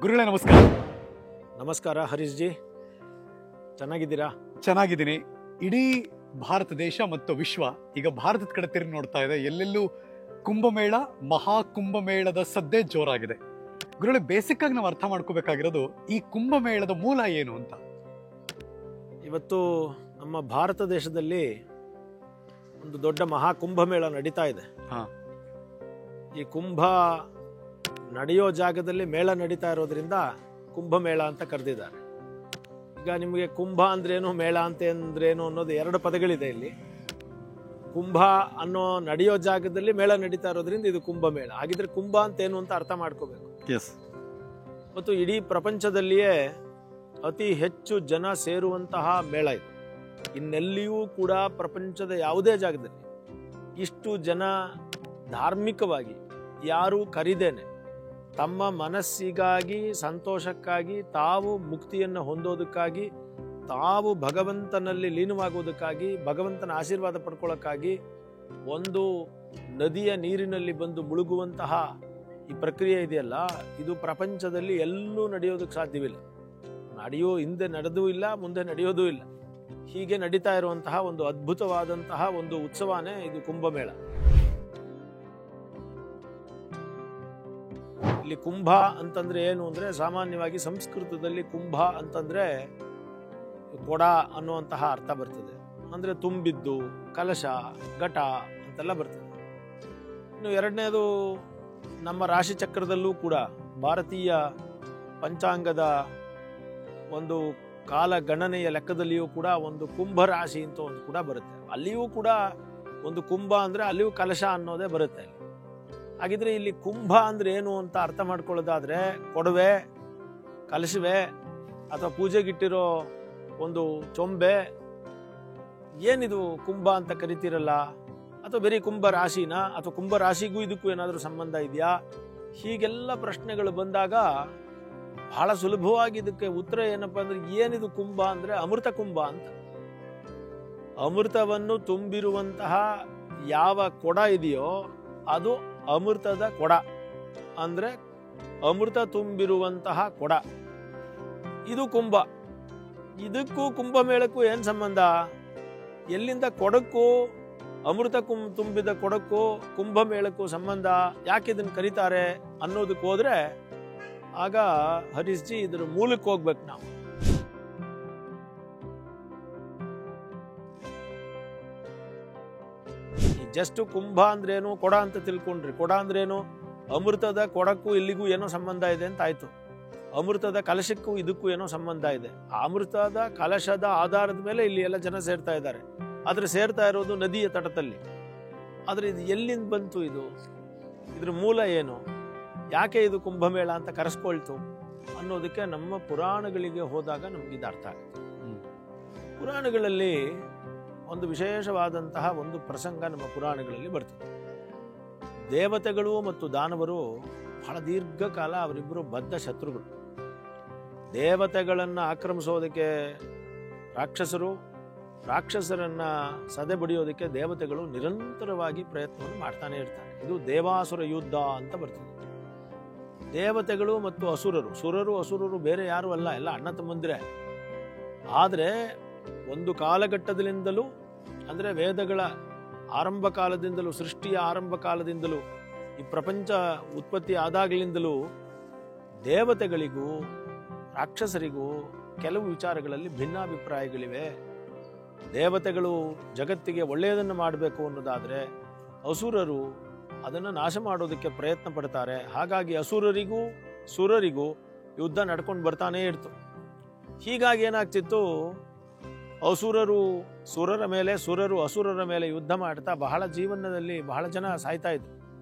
ಗುರುಗಳೇ ನಮಸ್ಕಾರ. ನಮಸ್ಕಾರ ಹರೀಶ್ ಜಿ, ಚೆನ್ನಾಗಿದ್ದೀರಾ? ಚೆನ್ನಾಗಿದ್ದೀನಿ. ಇಡೀ ಭಾರತ ದೇಶ ಮತ್ತು ವಿಶ್ವ ಈಗ ಭಾರತದ ಕಡೆ ತಿರುಗಿ ನೋಡ್ತಾ ಇದೆ. ಎಲ್ಲೆಲ್ಲೂ ಕುಂಭಮೇಳ, ಮಹಾಕುಂಭಮೇಳದ ಸದ್ದೇ ಜೋರಾಗಿದೆ. ಗುರುಗಳೇ, ಬೇಸಿಕ್ ಆಗಿ ನಾವು ಅರ್ಥ ಮಾಡ್ಕೋಬೇಕಾಗಿರೋದು ಈ ಕುಂಭಮೇಳದ ಮೂಲ ಏನು ಅಂತ. ಇವತ್ತು ನಮ್ಮ ಭಾರತ ದೇಶದಲ್ಲಿ ಒಂದು ದೊಡ್ಡ ಮಹಾಕುಂಭಮೇಳ ನಡೀತಾ ಇದೆ. ಈ ಕುಂಭ ನಡೆಯೋ ಜಾಗದಲ್ಲಿ ಮೇಳ ನಡೀತಾ ಇರೋದ್ರಿಂದ ಕುಂಭಮೇಳ ಅಂತ ಕರೆದಿದ್ದಾರೆ. ಈಗ ನಿಮಗೆ ಕುಂಭ ಅಂದ್ರೇನು, ಮೇಳ ಅಂತ ಅಂದ್ರೇನು ಅನ್ನೋದು ಎರಡು ಪದಗಳಿದೆ ಇಲ್ಲಿ. ಕುಂಭ ಅನ್ನೋ ನಡೆಯೋ ಜಾಗದಲ್ಲಿ ಮೇಳ ನಡೀತಾ ಇರೋದ್ರಿಂದ ಇದು ಕುಂಭಮೇಳ. ಹಾಗಿದ್ರೆ ಕುಂಭ ಅಂತೇನು ಅಂತ ಅರ್ಥ ಮಾಡ್ಕೋಬೇಕು. ಮತ್ತು ಇಡೀ ಪ್ರಪಂಚದಲ್ಲಿಯೇ ಅತಿ ಹೆಚ್ಚು ಜನ ಸೇರುವಂತಹ ಮೇಳ ಇದು. ಇನ್ನೆಲ್ಲಿಯೂ ಕೂಡ ಪ್ರಪಂಚದ ಯಾವುದೇ ಜಾಗದಲ್ಲಿ ಇಷ್ಟು ಜನ ಧಾರ್ಮಿಕವಾಗಿ ಯಾರೂ ಕರಿದೇನೆ ತಮ್ಮ ಮನಸ್ಸಿಗಾಗಿ, ಸಂತೋಷಕ್ಕಾಗಿ, ತಾವು ಮುಕ್ತಿಯನ್ನು ಹೊಂದೋದಕ್ಕಾಗಿ, ತಾವು ಭಗವಂತನಲ್ಲಿ ಲೀನವಾಗುವುದಕ್ಕಾಗಿ, ಭಗವಂತನ ಆಶೀರ್ವಾದ ಪಡ್ಕೊಳ್ಳೋಕ್ಕಾಗಿ ಒಂದು ನದಿಯ ನೀರಿನಲ್ಲಿ ಬಂದು ಮುಳುಗುವಂತಹ ಈ ಪ್ರಕ್ರಿಯೆ ಇದೆಯಲ್ಲ, ಇದು ಪ್ರಪಂಚದಲ್ಲಿ ಎಲ್ಲೂ ನಡೆಯೋದಕ್ಕೆ ಸಾಧ್ಯವಿಲ್ಲ. ಹಿಂದೆ ನಡೆದೂ ಇಲ್ಲ, ಮುಂದೆ ನಡೆಯೋದೂ ಇಲ್ಲ. ಹೀಗೆ ನಡೀತಾ ಇರುವಂತಹ ಒಂದು ಅದ್ಭುತವಾದಂತಹ ಒಂದು ಉತ್ಸವನೇ ಇದು ಕುಂಭಮೇಳ. ಇಲ್ಲಿ ಕುಂಭ ಅಂತಂದ್ರೆ ಏನು ಅಂದ್ರೆ, ಸಾಮಾನ್ಯವಾಗಿ ಸಂಸ್ಕೃತದಲ್ಲಿ ಕುಂಭ ಅಂತಂದ್ರೆ ಕೊಡ ಅನ್ನುವಂತಹ ಅರ್ಥ ಬರ್ತದೆ. ಅಂದ್ರೆ ತುಂಬಿದ್ದು, ಕಲಶ, ಘಟ ಅಂತೆಲ್ಲ ಬರ್ತದೆ. ಇನ್ನು ಎರಡನೇದು, ನಮ್ಮ ರಾಶಿ ಚಕ್ರದಲ್ಲೂ ಕೂಡ ಭಾರತೀಯ ಪಂಚಾಂಗದ ಒಂದು ಕಾಲ ಗಣನೆಯ ಲೆಕ್ಕದಲ್ಲಿಯೂ ಕೂಡ ಒಂದು ಕುಂಭ ರಾಶಿ ಅಂತ ಒಂದು ಕೂಡ ಬರುತ್ತೆ. ಅಲ್ಲಿಯೂ ಕೂಡ ಒಂದು ಕುಂಭ ಅಂದ್ರೆ ಅಲ್ಲಿಯೂ ಕಲಶ ಅನ್ನೋದೇ ಬರುತ್ತೆ. ಹಾಗಿದ್ರೆ ಇಲ್ಲಿ ಕುಂಭ ಅಂದ್ರೆ ಏನು ಅಂತ ಅರ್ಥ ಮಾಡ್ಕೊಳ್ಳೋದಾದ್ರೆ, ಕೊಡವೆ, ಕಲಶವೆ, ಅಥವಾ ಪೂಜೆಗಿಟ್ಟಿರೋ ಒಂದು ಚೊಂಬೆ, ಏನಿದು ಕುಂಭ ಅಂತ ಕರಿತೀರಲ್ಲ, ಅಥವಾ ಬರೀ ಕುಂಭ ರಾಶಿನ, ಅಥವಾ ಕುಂಭ ರಾಶಿಗೂ ಇದಕ್ಕೂ ಏನಾದರೂ ಸಂಬಂಧ ಇದೆಯಾ? ಹೀಗೆಲ್ಲ ಪ್ರಶ್ನೆಗಳು ಬಂದಾಗ ಬಹಳ ಸುಲಭವಾಗಿ ಇದಕ್ಕೆ ಉತ್ತರ ಏನಪ್ಪಾ ಅಂದ್ರೆ, ಏನಿದು ಕುಂಭ ಅಂದ್ರೆ ಅಮೃತ ಕುಂಭ ಅಂತ. ಅಮೃತವನ್ನು ತುಂಬಿರುವಂತಹ ಯಾವ ಕೊಡ ಇದೆಯೋ ಅದು ಅಮೃತದ ಕೊಡ, ಅಂದ್ರೆ ಅಮೃತ ತುಂಬಿರುವಂತಹ ಕೊಡ, ಇದು ಕುಂಭ. ಇದಕ್ಕೂ ಕುಂಭಮೇಳಕ್ಕೂ ಏನ್ ಸಂಬಂಧ? ಎಲ್ಲಿಂದ ಕೊಡಕ್ಕೂ, ಅಮೃತ ತುಂಬಿದ ಕೊಡಕ್ಕೂ ಕುಂಭಮೇಳಕ್ಕೂ ಸಂಬಂಧ? ಯಾಕೆ ಇದನ್ನು ಕರೀತಾರೆ ಅನ್ನೋದಕ್ಕೆ ಹೋದ್ರೆ, ಆಗ ಹರೀಶ್ ಜಿ ಇದ್ರ ಮೂಲಕ್ಕೆ ಹೋಗ್ಬೇಕು ನಾವು. ಜಸ್ಟ್ ಕುಂಭ ಅಂದ್ರೇನು, ಕೊಡ ಅಂತ ತಿಳ್ಕೊಂಡ್ರಿ. ಕೊಡ ಅಂದ್ರೇನು? ಅಮೃತದ ಕೊಡಕ್ಕೂ ಇಲ್ಲಿಗೂ ಏನೋ ಸಂಬಂಧ ಇದೆ ಅಂತ ಆಯ್ತು. ಅಮೃತದ ಕಲಶಕ್ಕೂ ಇದಕ್ಕೂ ಏನೋ ಸಂಬಂಧ ಇದೆ. ಆ ಅಮೃತದ ಕಲಶದ ಆಧಾರದ ಮೇಲೆ ಇಲ್ಲಿ ಎಲ್ಲ ಜನ ಸೇರ್ತಾ ಇದ್ದಾರೆ. ಆದ್ರೆ ಸೇರ್ತಾ ಇರೋದು ನದಿಯ ತಟದಲ್ಲಿ. ಆದ್ರೆ ಇದು ಎಲ್ಲಿಂದ ಬಂತು? ಇದ್ರ ಮೂಲ ಏನು? ಯಾಕೆ ಇದು ಕುಂಭಮೇಳ ಅಂತ ಕರೆಸ್ಕೊಳ್ತು ಅನ್ನೋದಕ್ಕೆ ನಮ್ಮ ಪುರಾಣಗಳಿಗೆ ಹೋದಾಗ ನಮ್ಗೆ ಇದು ಅರ್ಥ ಆಗುತ್ತೆ. ಪುರಾಣಗಳಲ್ಲಿ ಒಂದು ವಿಶೇಷವಾದಂತಹ ಒಂದು ಪ್ರಸಂಗ ನಮ್ಮ ಪುರಾಣಗಳಲ್ಲಿ ಬರ್ತದೆ. ದೇವತೆಗಳು ಮತ್ತು ದಾನವರು ಬಹಳ ದೀರ್ಘಕಾಲ ಅವರಿಬ್ಬರು ಬದ್ಧ ಶತ್ರುಗಳು. ದೇವತೆಗಳನ್ನ ಆಕ್ರಮಿಸೋದಕ್ಕೆ ರಾಕ್ಷಸರು, ರಾಕ್ಷಸರನ್ನ ಸದೆ ಬಡಿಯೋದಕ್ಕೆ ದೇವತೆಗಳು ನಿರಂತರವಾಗಿ ಪ್ರಯತ್ನವನ್ನು ಮಾಡ್ತಾನೆ ಇರ್ತಾರೆ. ಇದು ದೇವಾಸುರ ಯುದ್ಧ ಅಂತ ಬರ್ತದೆ. ದೇವತೆಗಳು ಮತ್ತು ಅಸುರರು, ಸುರರು ಅಸುರರು ಬೇರೆ ಯಾರು ಅಲ್ಲ, ಎಲ್ಲ ಅಣ್ಣ ತಮ್ಮಂದಿರೇ. ಆದ್ರೆ ಒಂದು ಕಾಲಘಟ್ಟದಿಂದಲೂ, ಅಂದ್ರೆ ವೇದಗಳ ಆರಂಭ ಕಾಲದಿಂದಲೂ, ಸೃಷ್ಟಿಯ ಆರಂಭ ಕಾಲದಿಂದಲೂ, ಈ ಪ್ರಪಂಚ ಉತ್ಪತ್ತಿ ಆದಾಗಲಿಂದಲೂ ದೇವತೆಗಳಿಗೂ ರಾಕ್ಷಸರಿಗೂ ಕೆಲವು ವಿಚಾರಗಳಲ್ಲಿ ಭಿನ್ನಾಭಿಪ್ರಾಯಗಳಿವೆ. ದೇವತೆಗಳು ಜಗತ್ತಿಗೆ ಒಳ್ಳೆಯದನ್ನು ಮಾಡಬೇಕು ಅನ್ನೋದಾದ್ರೆ, ಅಸುರರು ಅದನ್ನು ನಾಶ ಮಾಡೋದಕ್ಕೆ ಪ್ರಯತ್ನ ಪಡ್ತಾರೆ. ಹಾಗಾಗಿ ಅಸುರರಿಗೂ ಸುರರಿಗೂ ಯುದ್ಧ ನಡ್ಕೊಂಡು ಬರ್ತಾನೇ ಇರ್ತು. ಹೀಗಾಗಿ ಏನಾಗ್ತಿತ್ತು, ಅಸುರರು ಸುರರ ಮೇಲೆ, ಸುರರು ಅಸುರರ ಮೇಲೆ ಯುದ್ಧ ಮಾಡ್ತಾ ಬಹಳ ಜೀವನದಲ್ಲಿ ಬಹಳ ಜನ ಸಾಯ್ತಾ ಇದ್ರು.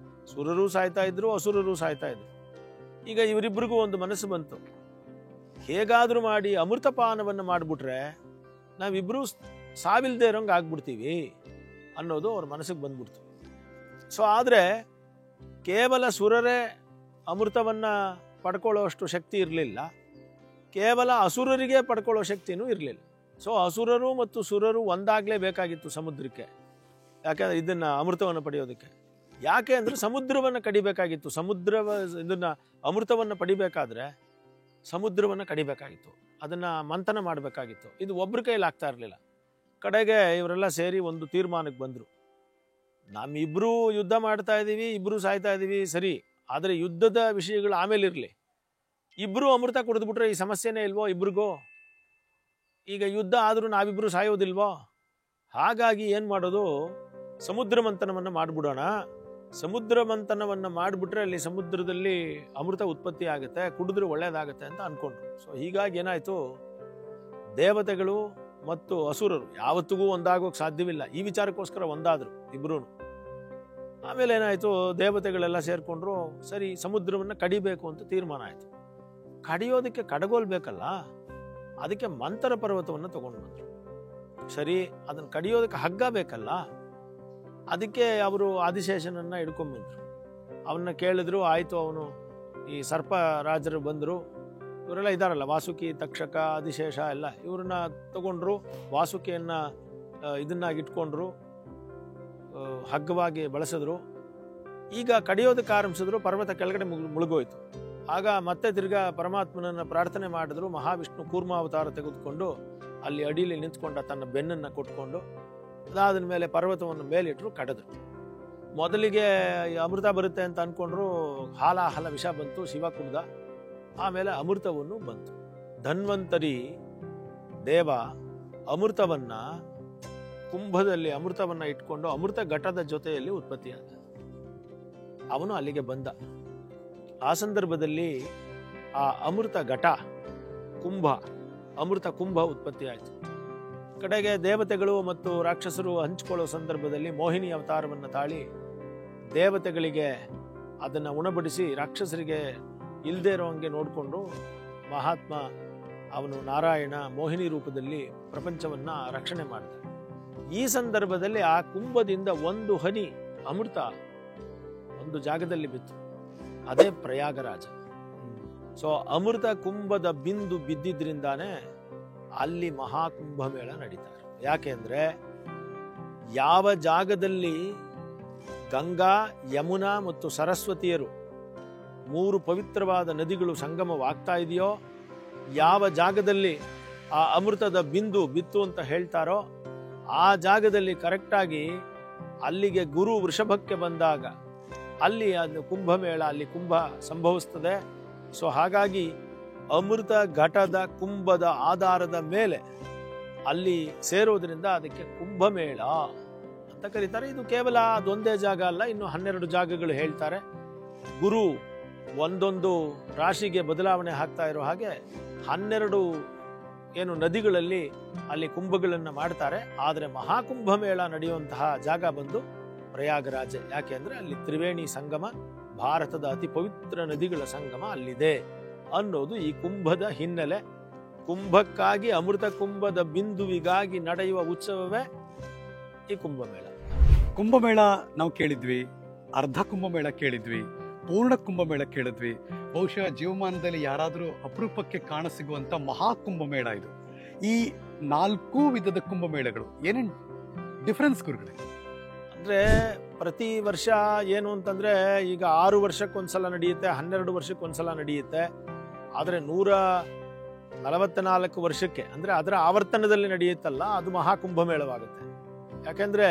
ಸುರರು ಸಾಯ್ತಾ ಇದ್ರು, ಅಸುರರು ಸಾಯ್ತಾ ಇದ್ರು. ಈಗ ಇವರಿಬ್ಬರಿಗೂ ಒಂದು ಮನಸ್ಸು ಬಂತು, ಹೇಗಾದ್ರೂ ಮಾಡಿ ಅಮೃತಪಾನವನ್ನು ಮಾಡಿಬಿಟ್ರೆ ನಾವಿಬ್ರು ಸಾವಿಲ್ದೇ ಇರೋಂಗೆ ಆಗ್ಬಿಡ್ತೀವಿ ಅನ್ನೋದು ಅವ್ರ ಮನಸ್ಸಿಗೆ ಬಂದ್ಬಿಡ್ತು. ಸೊ ಆದ್ರೆ ಕೇವಲ ಸುರರೇ ಅಮೃತವನ್ನ ಪಡ್ಕೊಳ್ಳೋ ಅಷ್ಟು ಶಕ್ತಿ ಇರಲಿಲ್ಲ, ಕೇವಲ ಅಸುರರಿಗೆ ಪಡ್ಕೊಳ್ಳೋ ಶಕ್ತಿನೂ ಇರಲಿಲ್ಲ. ಸೊ ಅಸುರರು ಮತ್ತು ಸುರರು ಒಂದಾಗಲೇಬೇಕಾಗಿತ್ತು ಸಮುದ್ರಕ್ಕೆ. ಯಾಕೆಂದ್ರೆ ಇದನ್ನ ಅಮೃತವನ್ನು ಪಡೆಯೋದಕ್ಕೆ. ಯಾಕೆ ಅಂದ್ರೆ ಸಮುದ್ರವನ್ನು ಕಡಿಬೇಕಾಗಿತ್ತು. ಇದನ್ನ ಅಮೃತವನ್ನು ಪಡಿಬೇಕಾದ್ರೆ ಸಮುದ್ರವನ್ನು ಕಡಿಬೇಕಾಗಿತ್ತು, ಅದನ್ನು ಮಂಥನ ಮಾಡಬೇಕಾಗಿತ್ತು. ಇದು ಒಬ್ಬರ ಕೈಲಿ ಆಗ್ತಾ ಇರಲಿಲ್ಲ. ಕಡೆಗೆ ಇವರೆಲ್ಲ ಸೇರಿ ಒಂದು ತೀರ್ಮಾನಕ್ಕೆ ಬಂದರು. ನಮ್ಮಿಬ್ಬರೂ ಯುದ್ಧ ಮಾಡ್ತಾ ಇದ್ದೀವಿ, ಇಬ್ಬರೂ ಸಾಯ್ತಾ ಇದ್ದೀವಿ ಸರಿ, ಆದರೆ ಯುದ್ಧದ ವಿಷಯಗಳು ಆಮೇಲೆ ಇರಲಿ. ಇಬ್ಬರೂ ಅಮೃತ ಕುಡಿದ್ಬಿಟ್ರೆ ಈ ಸಮಸ್ಯೆನೇ ಇಲ್ವೋ ಇಬ್ರಿಗೂ? ಈಗ ಯುದ್ಧ ಆದರೂ ನಾವಿಬ್ಬರು ಸಾಯೋದಿಲ್ವೋ? ಹಾಗಾಗಿ ಏನು ಮಾಡೋದು, ಸಮುದ್ರ ಮಂಥನವನ್ನು ಮಾಡಿಬಿಡೋಣ. ಸಮುದ್ರ ಮಂಥನವನ್ನು ಮಾಡಿಬಿಟ್ರೆ ಅಲ್ಲಿ ಸಮುದ್ರದಲ್ಲಿ ಅಮೃತ ಉತ್ಪತ್ತಿ ಆಗುತ್ತೆ, ಕುಡಿದ್ರೆ ಒಳ್ಳೇದಾಗುತ್ತೆ ಅಂತ ಅಂದ್ಕೊಂಡ್ರು. ಸೊ ಹೀಗಾಗಿ ಏನಾಯಿತು, ದೇವತೆಗಳು ಮತ್ತು ಅಸುರರು ಯಾವತ್ತಿಗೂ ಒಂದಾಗೋಕೆ ಸಾಧ್ಯವಿಲ್ಲ. ಈ ವಿಚಾರಕ್ಕೋಸ್ಕರ ಒಂದಾದರು ಇಬ್ಬರೂ. ಆಮೇಲೆ ಏನಾಯಿತು, ದೇವತೆಗಳೆಲ್ಲ ಸೇರಿಕೊಂಡ್ರು. ಸರಿ, ಸಮುದ್ರವನ್ನು ಕಡಿಬೇಕು ಅಂತ ತೀರ್ಮಾನ ಆಯಿತು. ಕಡಿಯೋದಕ್ಕೆ ಕಡಗೋಲ್ ಬೇಕಲ್ಲ, ಅದಕ್ಕೆ ಮಂಥರ ಪರ್ವತವನ್ನು ತಗೊಂಡು ಬಂದರು. ಸರಿ, ಅದನ್ನು ಕಡಿಯೋದಕ್ಕೆ ಹಗ್ಗ ಬೇಕಲ್ಲ, ಅದಕ್ಕೆ ಅವರು ಆದಿಶೇಷನನ್ನು ಹಿಡ್ಕೊಂಡ್ಬಂದರು. ಅವನ್ನ ಕೇಳಿದ್ರು, ಆಯಿತು. ಅವನು ಈ ಸರ್ಪ ರಾಜರು ಬಂದರು, ಇವರೆಲ್ಲ ಇದ್ದಾರಲ್ಲ, ವಾಸುಕಿ, ತಕ್ಷಕ, ಆದಿಶೇಷ ಎಲ್ಲ, ಇವ್ರನ್ನ ತಗೊಂಡ್ರು. ವಾಸುಕಿಯನ್ನು ಇದನ್ನಾಗಿಟ್ಕೊಂಡ್ರು, ಹಗ್ಗವಾಗಿ ಬಳಸಿದ್ರು. ಈಗ ಕಡಿಯೋದಕ್ಕೆ ಆರಂಭಿಸಿದ್ರು, ಪರ್ವತ ಕೆಳಗಡೆ ಮುಳುಗೋಯ್ತು. ಆಗ ಮತ್ತೆ ತಿರ್ಗಾ ಪರಮಾತ್ಮನನ್ನು ಪ್ರಾರ್ಥನೆ ಮಾಡಿದ್ರು. ಮಹಾವಿಷ್ಣು ಕೂರ್ಮಾವತಾರ ತೆಗೆದುಕೊಂಡು ಅಲ್ಲಿ ಅಡಿಯಲ್ಲಿ ನಿಂತ್ಕೊಂಡ, ತನ್ನ ಬೆನ್ನನ್ನು ಕೊಟ್ಕೊಂಡು. ಅದಾದ ಮೇಲೆ ಪರ್ವತವನ್ನು ಮೇಲಿಟ್ಟರು, ಕಡಿದ್ರು. ಮೊದಲಿಗೆ ಅಮೃತ ಬರುತ್ತೆ ಅಂತ ಅಂದ್ಕೊಂಡ್ರು, ಹಾಲಾಹಲ ವಿಷ ಬಂತು, ಶಿವ ಕುಡ್ದ. ಆಮೇಲೆ ಅಮೃತವನ್ನು ಬಂತು. ಧನ್ವಂತರಿ ದೇವ ಅಮೃತವನ್ನ ಕುಂಭದಲ್ಲಿ ಅಮೃತವನ್ನ ಇಟ್ಕೊಂಡು ಅಮೃತ ಘಟದ ಜೊತೆಯಲ್ಲಿ ಉತ್ಪತ್ತಿಯಾದ. ಅವನು ಅಲ್ಲಿಗೆ ಬಂದ. ಆ ಸಂದರ್ಭದಲ್ಲಿ ಆ ಅಮೃತ ಘಟ ಕುಂಭ, ಅಮೃತ ಕುಂಭ ಉತ್ಪತ್ತಿ ಆಯಿತು. ಕಡೆಗೆ ದೇವತೆಗಳು ಮತ್ತು ರಾಕ್ಷಸರು ಹಂಚಿಕೊಳ್ಳುವ ಸಂದರ್ಭದಲ್ಲಿ ಮೋಹಿನಿ ಅವತಾರವನ್ನು ತಾಳಿ ದೇವತೆಗಳಿಗೆ ಅದನ್ನು ಉಣಬಡಿಸಿ ರಾಕ್ಷಸರಿಗೆ ಇಲ್ಲದೇ ಇರೋಂಗೆ ನೋಡಿಕೊಂಡು ಮಹಾತ್ಮ ಅವನು ನಾರಾಯಣ ಮೋಹಿನಿ ರೂಪದಲ್ಲಿ ಪ್ರಪಂಚವನ್ನು ರಕ್ಷಣೆ ಮಾಡ್ತಾನೆ. ಈ ಸಂದರ್ಭದಲ್ಲಿ ಆ ಕುಂಭದಿಂದ ಒಂದು ಹನಿ ಅಮೃತ ಒಂದು ಜಾಗದಲ್ಲಿ ಬಿತ್ತು, ಅದೇ ಪ್ರಯಾಗರಾಜ. ಸೊ ಅಮೃತ ಕುಂಭದ ಬಿಂದು ಬಿದ್ದಿದ್ರಿಂದಾನೇ ಅಲ್ಲಿ ಮಹಾಕುಂಭ ಮೇಳ ನಡೀತಾರೆ. ಯಾಕೆಂದ್ರೆ ಯಾವ ಜಾಗದಲ್ಲಿ ಗಂಗಾ, ಯಮುನಾ ಮತ್ತು ಸರಸ್ವತಿಯರು ಮೂರು ಪವಿತ್ರವಾದ ನದಿಗಳು ಸಂಗಮವಾಗ್ತಾ ಇದೆಯೋ, ಯಾವ ಜಾಗದಲ್ಲಿ ಆ ಅಮೃತದ ಬಿಂದು ಬಿತ್ತು ಅಂತ ಹೇಳ್ತಾರೋ ಆ ಜಾಗದಲ್ಲಿ ಕರೆಕ್ಟಾಗಿ ಅಲ್ಲಿಗೆ ಗುರು ವೃಷಭಕ್ಕೆ ಬಂದಾಗ ಅಲ್ಲಿ ಅದು ಕುಂಭಮೇಳ, ಅಲ್ಲಿ ಕುಂಭ ಸಂಭವಿಸ್ತದೆ. ಸೊ ಹಾಗಾಗಿ ಅಮೃತ ಘಟದ ಕುಂಭದ ಆಧಾರದ ಮೇಲೆ ಅಲ್ಲಿ ಸೇರೋದ್ರಿಂದ ಅದಕ್ಕೆ ಕುಂಭಮೇಳ ಅಂತ ಕರೀತಾರೆ. ಇದು ಕೇವಲ ಅದೊಂದೇ ಜಾಗ ಅಲ್ಲ, ಇನ್ನು 12 ಜಾಗಗಳು ಹೇಳ್ತಾರೆ. ಗುರು ಒಂದೊಂದು ರಾಶಿಗೆ ಬದಲಾವಣೆ ಆಗ್ತಾ ಇರೋ ಹಾಗೆ 12 ನದಿಗಳಲ್ಲಿ ಅಲ್ಲಿ ಕುಂಭಗಳನ್ನು ಮಾಡ್ತಾರೆ. ಆದರೆ ಮಹಾಕುಂಭಮೇಳ ನಡೆಯುವಂತಹ ಜಾಗ ಬಂದು ಪ್ರಯಾಗರಾಜ. ಯಾಕೆ ಅಂದ್ರೆ ಅಲ್ಲಿ ತ್ರಿವೇಣಿ ಸಂಗಮ, ಭಾರತದ ಅತಿ ಪವಿತ್ರ ನದಿಗಳ ಸಂಗಮ ಅಲ್ಲಿದೆ ಅನ್ನೋದು ಈ ಕುಂಭದ ಹಿನ್ನೆಲೆ. ಕುಂಭಕ್ಕಾಗಿ, ಅಮೃತ ಕುಂಭದ ಬಿಂದುವಿಗಾಗಿ ನಡೆಯುವ ಉತ್ಸವವೇ ಈ ಕುಂಭಮೇಳ. ಕುಂಭಮೇಳ ನಾವು ಕೇಳಿದ್ವಿ, ಅರ್ಧ ಕುಂಭಮೇಳ ಕೇಳಿದ್ವಿ, ಪೂರ್ಣ ಕುಂಭಮೇಳ ಕೇಳಿದ್ವಿ. ಬಹುಶಃ ಜೀವಮಾನದಲ್ಲಿ ಯಾರಾದರೂ ಅಪರೂಪಕ್ಕೆ ಕಾಣಸಿಗುವಂತ ಮಹಾಕುಂಭಮೇಳ ಇದು. ಈ 4 ವಿಧದ ಕುಂಭಮೇಳಗಳು ಏನೇನು ಡಿಫರೆನ್ಸ್ ಗುರುಗಳೇ? ಅಂದ್ರೆ ಪ್ರತಿ ವರ್ಷ ಏನು ಅಂತಂದ್ರೆ, ಈಗ 6 ವರ್ಷಕ್ಕೊಂದ್ಸಲ ನಡೆಯುತ್ತೆ, 12 ವರ್ಷಕ್ಕೊಂದ್ಸಲ ನಡೆಯುತ್ತೆ. ಆದರೆ 144 ವರ್ಷಕ್ಕೆ ಅಂದ್ರೆ ಅದರ ಆವರ್ತನದಲ್ಲಿ ನಡೆಯುತ್ತಲ್ಲ, ಅದು ಮಹಾಕುಂಭಮೇಳವಾಗುತ್ತೆ. ಯಾಕೆಂದ್ರೆ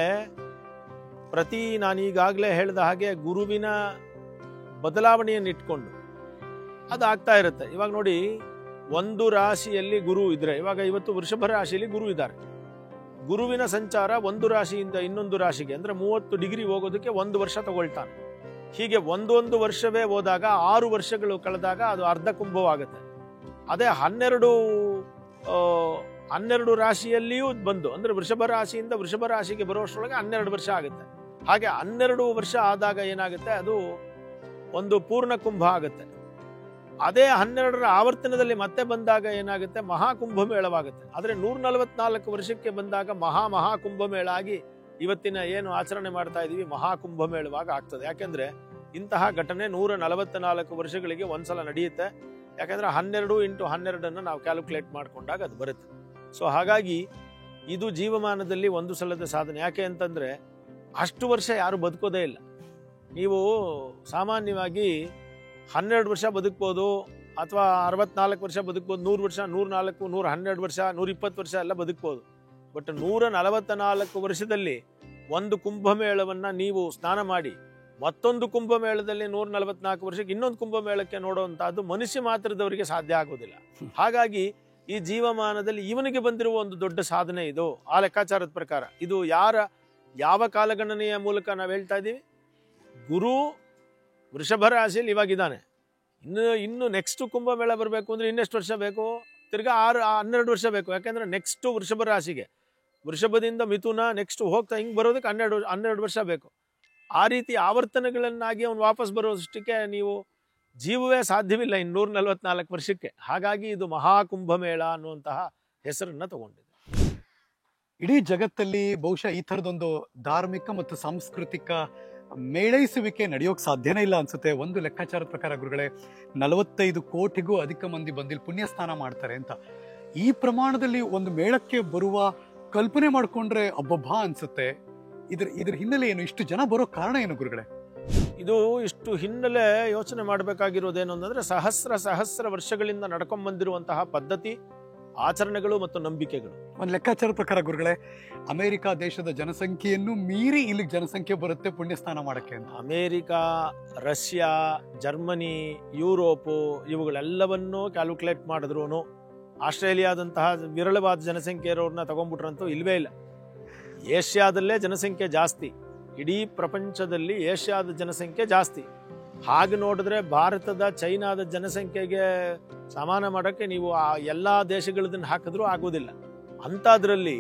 ನಾನೀಗಾಗಲೇ ಹೇಳಿದ ಹಾಗೆ ಗುರುವಿನ ಬದಲಾವಣೆಯನ್ನು ಇಟ್ಕೊಂಡು ಅದು ಆಗ್ತಾ ಇರುತ್ತೆ. ಇವಾಗ ನೋಡಿ, ಒಂದು ರಾಶಿಯಲ್ಲಿ ಗುರು ಇದ್ರೆ, ಇವಾಗ ಇವತ್ತು ವೃಷಭ ರಾಶಿಯಲ್ಲಿ ಗುರು ಇದ್ದಾರೆ. ಗುರುವಿನ ಸಂಚಾರ ಒಂದು ರಾಶಿಯಿಂದ ಇನ್ನೊಂದು ರಾಶಿಗೆ ಅಂದ್ರೆ 30 ಡಿಗ್ರಿ ಹೋಗೋದಕ್ಕೆ 1 ವರ್ಷ ತಗೊಳ್ತಾನೆ. ಹೀಗೆ ಒಂದೊಂದು ವರ್ಷವೇ ಹೋದಾಗ 6 ವರ್ಷಗಳು ಕಳೆದಾಗ ಅದು ಅರ್ಧ ಕುಂಭವಾಗುತ್ತೆ. ಅದೇ 12 ರಾಶಿಯಲ್ಲಿಯೂ ಬಂದು ಅಂದ್ರೆ ವೃಷಭ ರಾಶಿಯಿಂದ ವೃಷಭ ರಾಶಿಗೆ ಬರುವಷ್ಟರೊಳಗೆ 12 ವರ್ಷ ಆಗುತ್ತೆ. ಹಾಗೆ 12 ವರ್ಷ ಆದಾಗ ಏನಾಗುತ್ತೆ, ಅದು ಒಂದು ಪೂರ್ಣ ಕುಂಭ ಆಗುತ್ತೆ. ಅದೇ 12ರ ಆವರ್ತನದಲ್ಲಿ ಮತ್ತೆ ಬಂದಾಗ ಏನಾಗುತ್ತೆ, ಮಹಾಕುಂಭಮೇಳವಾಗುತ್ತೆ. ಆದರೆ 144 ವರ್ಷಕ್ಕೆ ಬಂದಾಗ ಮಹಾಕುಂಭಮೇಳ ಆಗಿ ಇವತ್ತಿನ ಏನು ಆಚರಣೆ ಮಾಡ್ತಾ ಇದೀವಿ ಮಹಾಕುಂಭಮೇಳವಾಗಿ ಆಗ್ತದೆ. ಯಾಕೆಂದ್ರೆ ಇಂತಹ ಘಟನೆ 144 ವರ್ಷಗಳಿಗೆ ಒಂದ್ಸಲ ನಡೆಯುತ್ತೆ. ಯಾಕಂದ್ರೆ 12 × 12 ನಾವು ಕ್ಯಾಲ್ಕುಲೇಟ್ ಮಾಡ್ಕೊಂಡಾಗ ಅದು ಬರುತ್ತೆ. ಸೊ ಹಾಗಾಗಿ ಇದು ಜೀವಮಾನದಲ್ಲಿ ಒಂದು ಸಲದ ಸಾಧನೆ. ಯಾಕೆ ಅಂತಂದ್ರೆ ಅಷ್ಟು ವರ್ಷ ಯಾರು ಬದುಕೋದೇ ಇಲ್ಲ. ನೀವು ಸಾಮಾನ್ಯವಾಗಿ 12 ವರ್ಷ ಬದುಕ್ಬೋದು, ಅಥವಾ 64 ವರ್ಷ ಬದುಕ್ಬೋದು, 100 ವರ್ಷ, 104, 112 ವರ್ಷ, 120 ವರ್ಷ ಎಲ್ಲ ಬದುಕ್ಬೋದು. ಬಟ್ 144 ವರ್ಷದಲ್ಲಿ ಒಂದು ಕುಂಭಮೇಳವನ್ನು ನೀವು ಸ್ನಾನ ಮಾಡಿ ಮತ್ತೊಂದು ಕುಂಭಮೇಳದಲ್ಲಿ 144 ವರ್ಷಕ್ಕೆ ಇನ್ನೊಂದು ಕುಂಭಮೇಳಕ್ಕೆ ನೋಡುವಂತಹದ್ದು ಮನುಷ್ಯ ಮಾತ್ರದವರಿಗೆ ಸಾಧ್ಯ ಆಗೋದಿಲ್ಲ. ಹಾಗಾಗಿ ಈ ಜೀವಮಾನದಲ್ಲಿ ಇವನಿಗೆ ಬಂದಿರುವ ಒಂದು ದೊಡ್ಡ ಸಾಧನೆ ಇದು. ಆ ಲೆಕ್ಕಾಚಾರದ ಪ್ರಕಾರ ಇದು ಯಾವ ಕಾಲಗಣನೆಯ ಮೂಲಕ ನಾವು ಹೇಳ್ತಾ ಇದ್ದೀವಿ? ಗುರು ವೃಷಭ ರಾಶಿಯಲ್ಲಿ ಇವಾಗಿದ್ದಾನೆ. ಇನ್ನು ನೆಕ್ಸ್ಟ್ ಕುಂಭಮೇಳ ಬರಬೇಕು ಅಂದ್ರೆ ಇನ್ನೆಷ್ಟು ವರ್ಷ ಬೇಕು? ತಿರ್ಗಾ 12 ವರ್ಷ ಬೇಕು. ಯಾಕೆಂದ್ರೆ ನೆಕ್ಸ್ಟ್ ವೃಷಭ ರಾಶಿಗೆ, ವೃಷಭದಿಂದ ಮಿಥುನ ನೆಕ್ಸ್ಟ್ ಹೋಗ್ತಾ ಹಿಂಗೆ ಬರೋದಕ್ಕೆ 12 ವರ್ಷ ಬೇಕು. ಆ ರೀತಿ ಆವರ್ತನಗಳನ್ನಾಗಿ ಅವನು ವಾಪಸ್ ಬರೋದಷ್ಟಕ್ಕೆ ನೀವು ಜೀವವೇ ಸಾಧ್ಯವಿಲ್ಲ 144 ವರ್ಷಕ್ಕೆ. ಹಾಗಾಗಿ ಇದು ಮಹಾಕುಂಭಮೇಳ ಅನ್ನುವಂತಹ ಹೆಸರನ್ನ ತಗೊಂಡಿದೆ. ಇಡೀ ಜಗತ್ತಲ್ಲಿ ಬಹುಶಃ ಈ ಥರದೊಂದು ಧಾರ್ಮಿಕ ಮತ್ತು ಸಾಂಸ್ಕೃತಿಕ ಮೇಳೈಸುವಿಕೆ ನಡೆಯೋಕೆ ಸಾಧ್ಯನೇ ಇಲ್ಲ ಅನ್ಸುತ್ತೆ. ಒಂದು ಲೆಕ್ಕಾಚಾರದ ಪ್ರಕಾರ ಗುರುಗಳೇ 45 ಕೋಟಿಗೂ ಅಧಿಕ ಮಂದಿ ಬಂದಿಲ್ಲಿ ಪುಣ್ಯ ಸ್ನಾನ ಮಾಡ್ತಾರೆ ಅಂತ. ಈ ಪ್ರಮಾಣದಲ್ಲಿ ಒಂದು ಮೇಳಕ್ಕೆ ಬರುವ ಕಲ್ಪನೆ ಮಾಡ್ಕೊಂಡ್ರೆ ಅಬ್ಬಬ್ಬಾ ಅನ್ಸುತ್ತೆ. ಇದ್ರ ಹಿನ್ನೆಲೆ ಏನು? ಇಷ್ಟು ಜನ ಬರೋ ಕಾರಣ ಏನು ಗುರುಗಳೇ? ಇದು ಇಷ್ಟು ಹಿನ್ನೆಲೆ ಯೋಚನೆ ಮಾಡಬೇಕಾಗಿರೋದೇನು ಅಂತಂದ್ರೆ ಸಹಸ್ರ ವರ್ಷಗಳಿಂದ ನಡ್ಕೊಂಡ್ ಬಂದಿರುವಂತಹ ಪದ್ಧತಿ, ಆಚರಣೆಗಳು ಮತ್ತು ನಂಬಿಕೆಗಳು. ಒಂದು ಲೆಕ್ಕಾಚಾರದ ಪ್ರಕಾರ ಗುರುಗಳೇ, ಅಮೆರಿಕ ದೇಶದ ಜನಸಂಖ್ಯೆಯನ್ನು ಮೀರಿ ಇಲ್ಲಿಗೆ ಜನಸಂಖ್ಯೆ ಬರುತ್ತೆ ಪುಣ್ಯ ಸ್ನಾನ ಮಾಡಕ್ಕೆ ಅಂತ. ಅಮೇರಿಕಾ, ರಷ್ಯಾ, ಜರ್ಮನಿ, ಯುರೋಪು ಇವುಗಳೆಲ್ಲವನ್ನೂ ಕ್ಯಾಲ್ಕುಲೇಟ್ ಮಾಡಿದ್ರು ಆಸ್ಟ್ರೇಲಿಯಾದಂತಹ ವಿರಳವಾದ ಜನಸಂಖ್ಯೆ ಇರೋರನ್ನ ತಗೊಂಡ್ಬಿಟ್ರಂತೂ ಇಲ್ವೇ ಇಲ್ಲ. ಏಷ್ಯಾದಲ್ಲೇ ಜನಸಂಖ್ಯೆ ಜಾಸ್ತಿ, ಇಡೀ ಪ್ರಪಂಚದಲ್ಲಿ ಏಷ್ಯಾದ ಜನಸಂಖ್ಯೆ ಜಾಸ್ತಿ. ಹಾಗೆ ನೋಡಿದ್ರೆ ಭಾರತದ, ಚೈನಾದ ಜನಸಂಖ್ಯೆಗೆ ಸಮಾನ ಮಾಡೋಕ್ಕೆ ನೀವು ಆ ಎಲ್ಲ ದೇಶಗಳದನ್ನು ಹಾಕಿದ್ರೂ ಆಗೋದಿಲ್ಲ. ಅಂಥದ್ರಲ್ಲಿ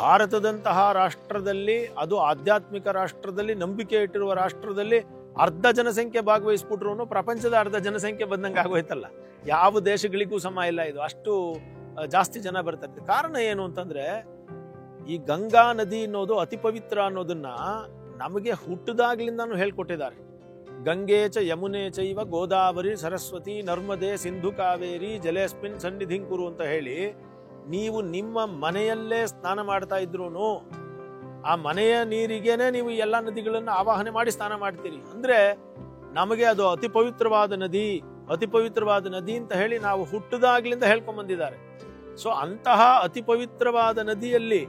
ಭಾರತದಂತಹ ರಾಷ್ಟ್ರದಲ್ಲಿ, ಅದು ಆಧ್ಯಾತ್ಮಿಕ ರಾಷ್ಟ್ರದಲ್ಲಿ, ನಂಬಿಕೆ ಇಟ್ಟಿರುವ ರಾಷ್ಟ್ರದಲ್ಲಿ ಅರ್ಧ ಜನಸಂಖ್ಯೆ ಭಾಗವಹಿಸ್ಬಿಟ್ರು ಪ್ರಪಂಚದ ಅರ್ಧ ಜನಸಂಖ್ಯೆ ಬಂದಂಗೆ ಆಗೋಯ್ತಲ್ಲ. ಯಾವ ದೇಶಗಳಿಗೂ ಸಮ ಇಲ್ಲ. ಇದು ಅಷ್ಟು ಜಾಸ್ತಿ ಜನ ಬರ್ತಾರೆ. ಕಾರಣ ಏನು ಅಂತಂದ್ರೆ, ಈ ಗಂಗಾ ನದಿ ಅನ್ನೋದು ಅತಿ ಪವಿತ್ರ ಅನ್ನೋದನ್ನ ನಮಗೆ ಹುಟ್ಟದಾಗ್ಲಿಂದಾನು ಹೇಳ್ಕೊಟ್ಟಿದ್ದಾರೆ. ಗಂಗೆ ಚ ಯಮುನೆ ಚೈವ ಗೋದಾವರಿ ಸರಸ್ವತಿ ನರ್ಮದೆ ಸಿಂಧು ಕಾವೇರಿ ಜಲೇಸ್ಮಿನ್ ಸನ್ನಿಧಿಂಕುರು ಅಂತ ಹೇಳಿ, ನೀವು ನಿಮ್ಮ ಮನೆಯಲ್ಲೇ ಸ್ನಾನ ಮಾಡ್ತಾ ಇದ್ರು ಆ ಮನೆಯ ನೀರಿಗೇನೆ ನೀವು ಎಲ್ಲ ನದಿಗಳನ್ನು ಆವಾಹನೆ ಮಾಡಿ ಸ್ನಾನ ಮಾಡ್ತೀರಿ. ಅಂದ್ರೆ ನಮಗೆ ಅದು ಅತಿ ಪವಿತ್ರವಾದ ನದಿ, ಅತಿ ಪವಿತ್ರವಾದ ನದಿ ಅಂತ ಹೇಳಿ ನಾವು ಹುಟ್ಟದಾಗ್ಲಿಂದ ಹೇಳ್ಕೊಂಡ್ ಬಂದಿದ್ದಾರೆ. ಸೊ ಅಂತಹ ಅತಿ ಪವಿತ್ರವಾದ ನದಿಯಲ್ಲಿ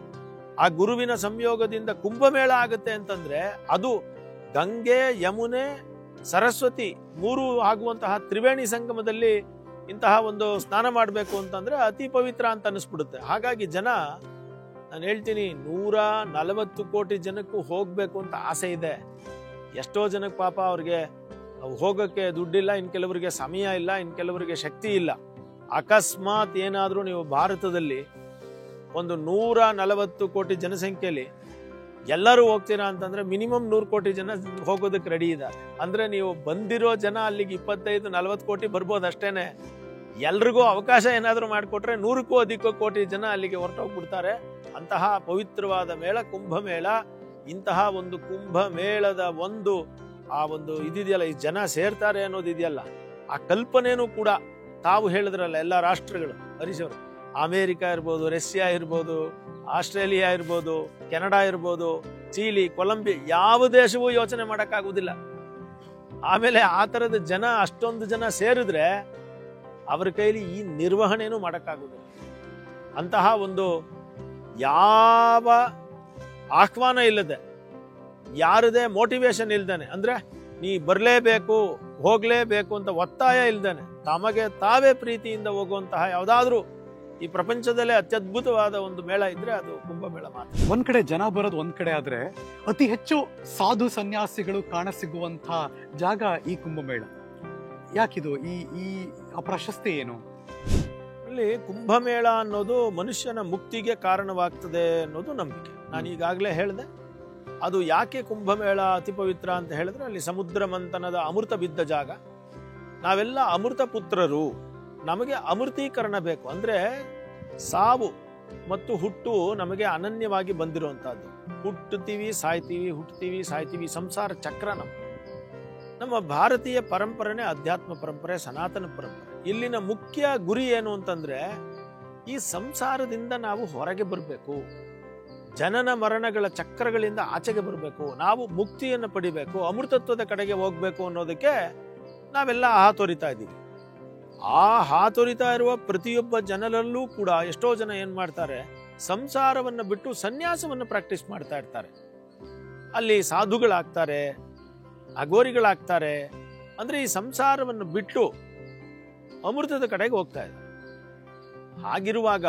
ಆ ಗುರುವಿನ ಸಂಯೋಗದಿಂದ ಕುಂಭಮೇಳ ಆಗುತ್ತೆ ಅಂತಂದ್ರೆ, ಅದು ಗಂಗೆ, ಯಮುನೆ, ಸರಸ್ವತಿ ಮೂರು ಆಗುವಂತಹ ತ್ರಿವೇಣಿ ಸಂಗಮದಲ್ಲಿ ಇಂತಹ ಒಂದು ಸ್ನಾನ ಮಾಡಬೇಕು ಅಂತಂದ್ರೆ ಅತಿ ಪವಿತ್ರ ಅಂತ ಅನಿಸ್ಬಿಡುತ್ತೆ. ಹಾಗಾಗಿ ಜನ, ನಾನು ಹೇಳ್ತೀನಿ, 140 ಕೋಟಿ ಜನಕ್ಕೂ ಹೋಗ್ಬೇಕು ಅಂತ ಆಸೆ ಇದೆ. ಎಷ್ಟೋ ಜನಕ್ಕೆ ಪಾಪ ಅವ್ರಿಗೆ ಹೋಗಕ್ಕೆ ದುಡ್ಡಿಲ್ಲ, ಇನ್ ಕೆಲವರಿಗೆ ಸಮಯ ಇಲ್ಲ, ಇನ್ ಕೆಲವರಿಗೆ ಶಕ್ತಿ ಇಲ್ಲ. ಅಕಸ್ಮಾತ್ ಏನಾದ್ರೂ ನೀವು ಭಾರತದಲ್ಲಿ ಒಂದು 140 ಕೋಟಿ ಜನಸಂಖ್ಯೆಯಲ್ಲಿ ಎಲ್ಲರೂ ಹೋಗ್ತೀರಾ ಅಂತಂದ್ರೆ ಮಿನಿಮಮ್ 100 ಕೋಟಿ ಜನ ಹೋಗೋದಕ್ಕೆ ರೆಡಿ ಇದ್ದಾರೆ. ಅಂದ್ರೆ ನೀವು ಬಂದಿರೋ ಜನ ಅಲ್ಲಿಗೆ 25-40 ಕೋಟಿ ಬರ್ಬೋದು ಅಷ್ಟೇನೆ. ಎಲ್ರಿಗೂ ಅವಕಾಶ ಏನಾದರೂ ಮಾಡಿಕೊಟ್ರೆ 100ಕ್ಕೂ ಅಧಿಕ ಕೋಟಿ ಜನ ಅಲ್ಲಿಗೆ ಹೊರಟೋಗ್ಬಿಡ್ತಾರೆ. ಅಂತಹ ಪವಿತ್ರವಾದ ಮೇಳ ಕುಂಭಮೇಳ. ಇಂತಹ ಒಂದು ಕುಂಭಮೇಳದ ಆ ಒಂದು ಇದಿದೆಯಲ್ಲ, ಈ ಜನ ಸೇರ್ತಾರೆ ಅನ್ನೋದಿದೆಯಲ್ಲ, ಆ ಕಲ್ಪನೆನೂ ಕೂಡ ತಾವು ಹೇಳಿದ್ರಲ್ಲ, ಎಲ್ಲ ರಾಷ್ಟ್ರಗಳು, ಹರೀಶ್ ಅವರು, ಅಮೇರಿಕಾ ಇರ್ಬೋದು, ರಷ್ಯಾ ಇರ್ಬೋದು, ಆಸ್ಟ್ರೇಲಿಯಾ ಇರ್ಬೋದು, ಕೆನಡಾ ಇರ್ಬೋದು, ಚೀಲಿ, ಕೊಲಂಬಿಯಾ, ಯಾವ ದೇಶವೂ ಯೋಚನೆ ಮಾಡೋಕ್ಕಾಗುವುದಿಲ್ಲ. ಆಮೇಲೆ ಆ ಥರದ ಜನ, ಅಷ್ಟೊಂದು ಜನ ಸೇರಿದ್ರೆ ಅವರ ಕೈಲಿ ಈ ನಿರ್ವಹಣೆನೂ ಮಾಡೋಕ್ಕಾಗುವುದಿಲ್ಲ. ಅಂತಹ ಒಂದು ಯಾವ ಆಹ್ವಾನ ಇಲ್ಲದೆ, ಯಾರದೇ ಮೋಟಿವೇಶನ್ ಇಲ್ದೇನೆ, ಅಂದ್ರೆ ನೀ ಬರಲೇಬೇಕು, ಹೋಗ್ಲೇಬೇಕು ಅಂತ ಒತ್ತಾಯ ಇಲ್ದೇನೆ ತಮಗೆ ತಾವೇ ಪ್ರೀತಿಯಿಂದ ಹೋಗುವಂತಹ ಯಾವುದಾದ್ರೂ ಈ ಪ್ರಪಂಚದಲ್ಲೇ ಅತ್ಯದ್ಭುತವಾದ ಒಂದು ಮೇಳ ಇದ್ರೆ ಅದು ಕುಂಭಮೇಳ ಮಾತ್ರ. ಒಂದ್ ಕಡೆ ಜನ ಬರೋದು ಒಂದ್ ಕಡೆ ಆದ್ರೆ, ಅತಿ ಹೆಚ್ಚು ಸಾಧು ಸನ್ಯಾಸಿಗಳು ಕಾಣಸಿಗುವಂತ ಜಾಗ ಈ ಕುಂಭಮೇಳ. ಯಾಕಿದು? ಈ ಪ್ರಶಸ್ತಿ ಏನು? ಅಲ್ಲಿ ಕುಂಭಮೇಳ ಅನ್ನೋದು ಮನುಷ್ಯನ ಮುಕ್ತಿಗೆ ಕಾರಣವಾಗ್ತದೆ ಅನ್ನೋದು ನಂಬಿಕೆ. ನಾನು ಈಗಾಗಲೇ ಹೇಳಿದೆ. ಅದು ಯಾಕೆ ಕುಂಭಮೇಳ ಅತಿ ಪವಿತ್ರ ಅಂತ ಹೇಳಿದ್ರೆ, ಅಲ್ಲಿ ಸಮುದ್ರ ಮಂಥನದ ಅಮೃತ ಬಿದ್ದ ಜಾಗ. ನಾವೆಲ್ಲ ಅಮೃತ ಪುತ್ರರು, ನಮಗೆ ಅಮೃತೀಕರಣ ಬೇಕು. ಅಂದ್ರೆ ಸಾವು ಮತ್ತು ಹುಟ್ಟು ನಮಗೆ ಅನನ್ಯವಾಗಿ ಬಂದಿರುವಂತಹದ್ದು. ಹುಟ್ಟುತ್ತೀವಿ, ಸಾಯ್ತೀವಿ, ಹುಟ್ಟುತ್ತೀವಿ, ಸಾಯ್ತೀವಿ. ಸಂಸಾರ ಚಕ್ರ ನಮ್ಮ ಭಾರತೀಯ ಪರಂಪರೆನೇ ಅಧ್ಯಾತ್ಮ ಪರಂಪರೆ, ಸನಾತನ ಪರಂಪರೆ. ಇಲ್ಲಿನ ಮುಖ್ಯ ಗುರಿ ಏನು ಅಂತಂದ್ರೆ, ಈ ಸಂಸಾರದಿಂದ ನಾವು ಹೊರಗೆ ಬರಬೇಕು, ಜನನ ಮರಣಗಳ ಚಕ್ರಗಳಿಂದ ಆಚೆಗೆ ಬರಬೇಕು, ನಾವು ಮುಕ್ತಿಯನ್ನು ಪಡಿಬೇಕು, ಅಮೃತತ್ವದ ಕಡೆಗೆ ಹೋಗ್ಬೇಕು ಅನ್ನೋದಕ್ಕೆ ನಾವೆಲ್ಲ ಹಾತೊರಿತಾ ಇದ್ದೀವಿ. ಆ ಹಾತೊರಿತಾ ಇರುವ ಪ್ರತಿಯೊಬ್ಬ ಜನರಲ್ಲೂ ಕೂಡ ಎಷ್ಟೋ ಜನ ಏನ್ ಮಾಡ್ತಾರೆ, ಸಂಸಾರವನ್ನ ಬಿಟ್ಟು ಸನ್ಯಾಸವನ್ನು ಪ್ರಾಕ್ಟೀಸ್ ಮಾಡ್ತಾ ಇರ್ತಾರೆ. ಅಲ್ಲಿ ಸಾಧುಗಳಾಗ್ತಾರೆ, ಅಘೋರಿಗಳಾಗ್ತಾರೆ. ಅಂದ್ರೆ ಈ ಸಂಸಾರವನ್ನು ಬಿಟ್ಟು ಅಮೃತದ ಕಡೆಗೆ ಹೋಗ್ತಾ ಇದೆ. ಹಾಗಿರುವಾಗ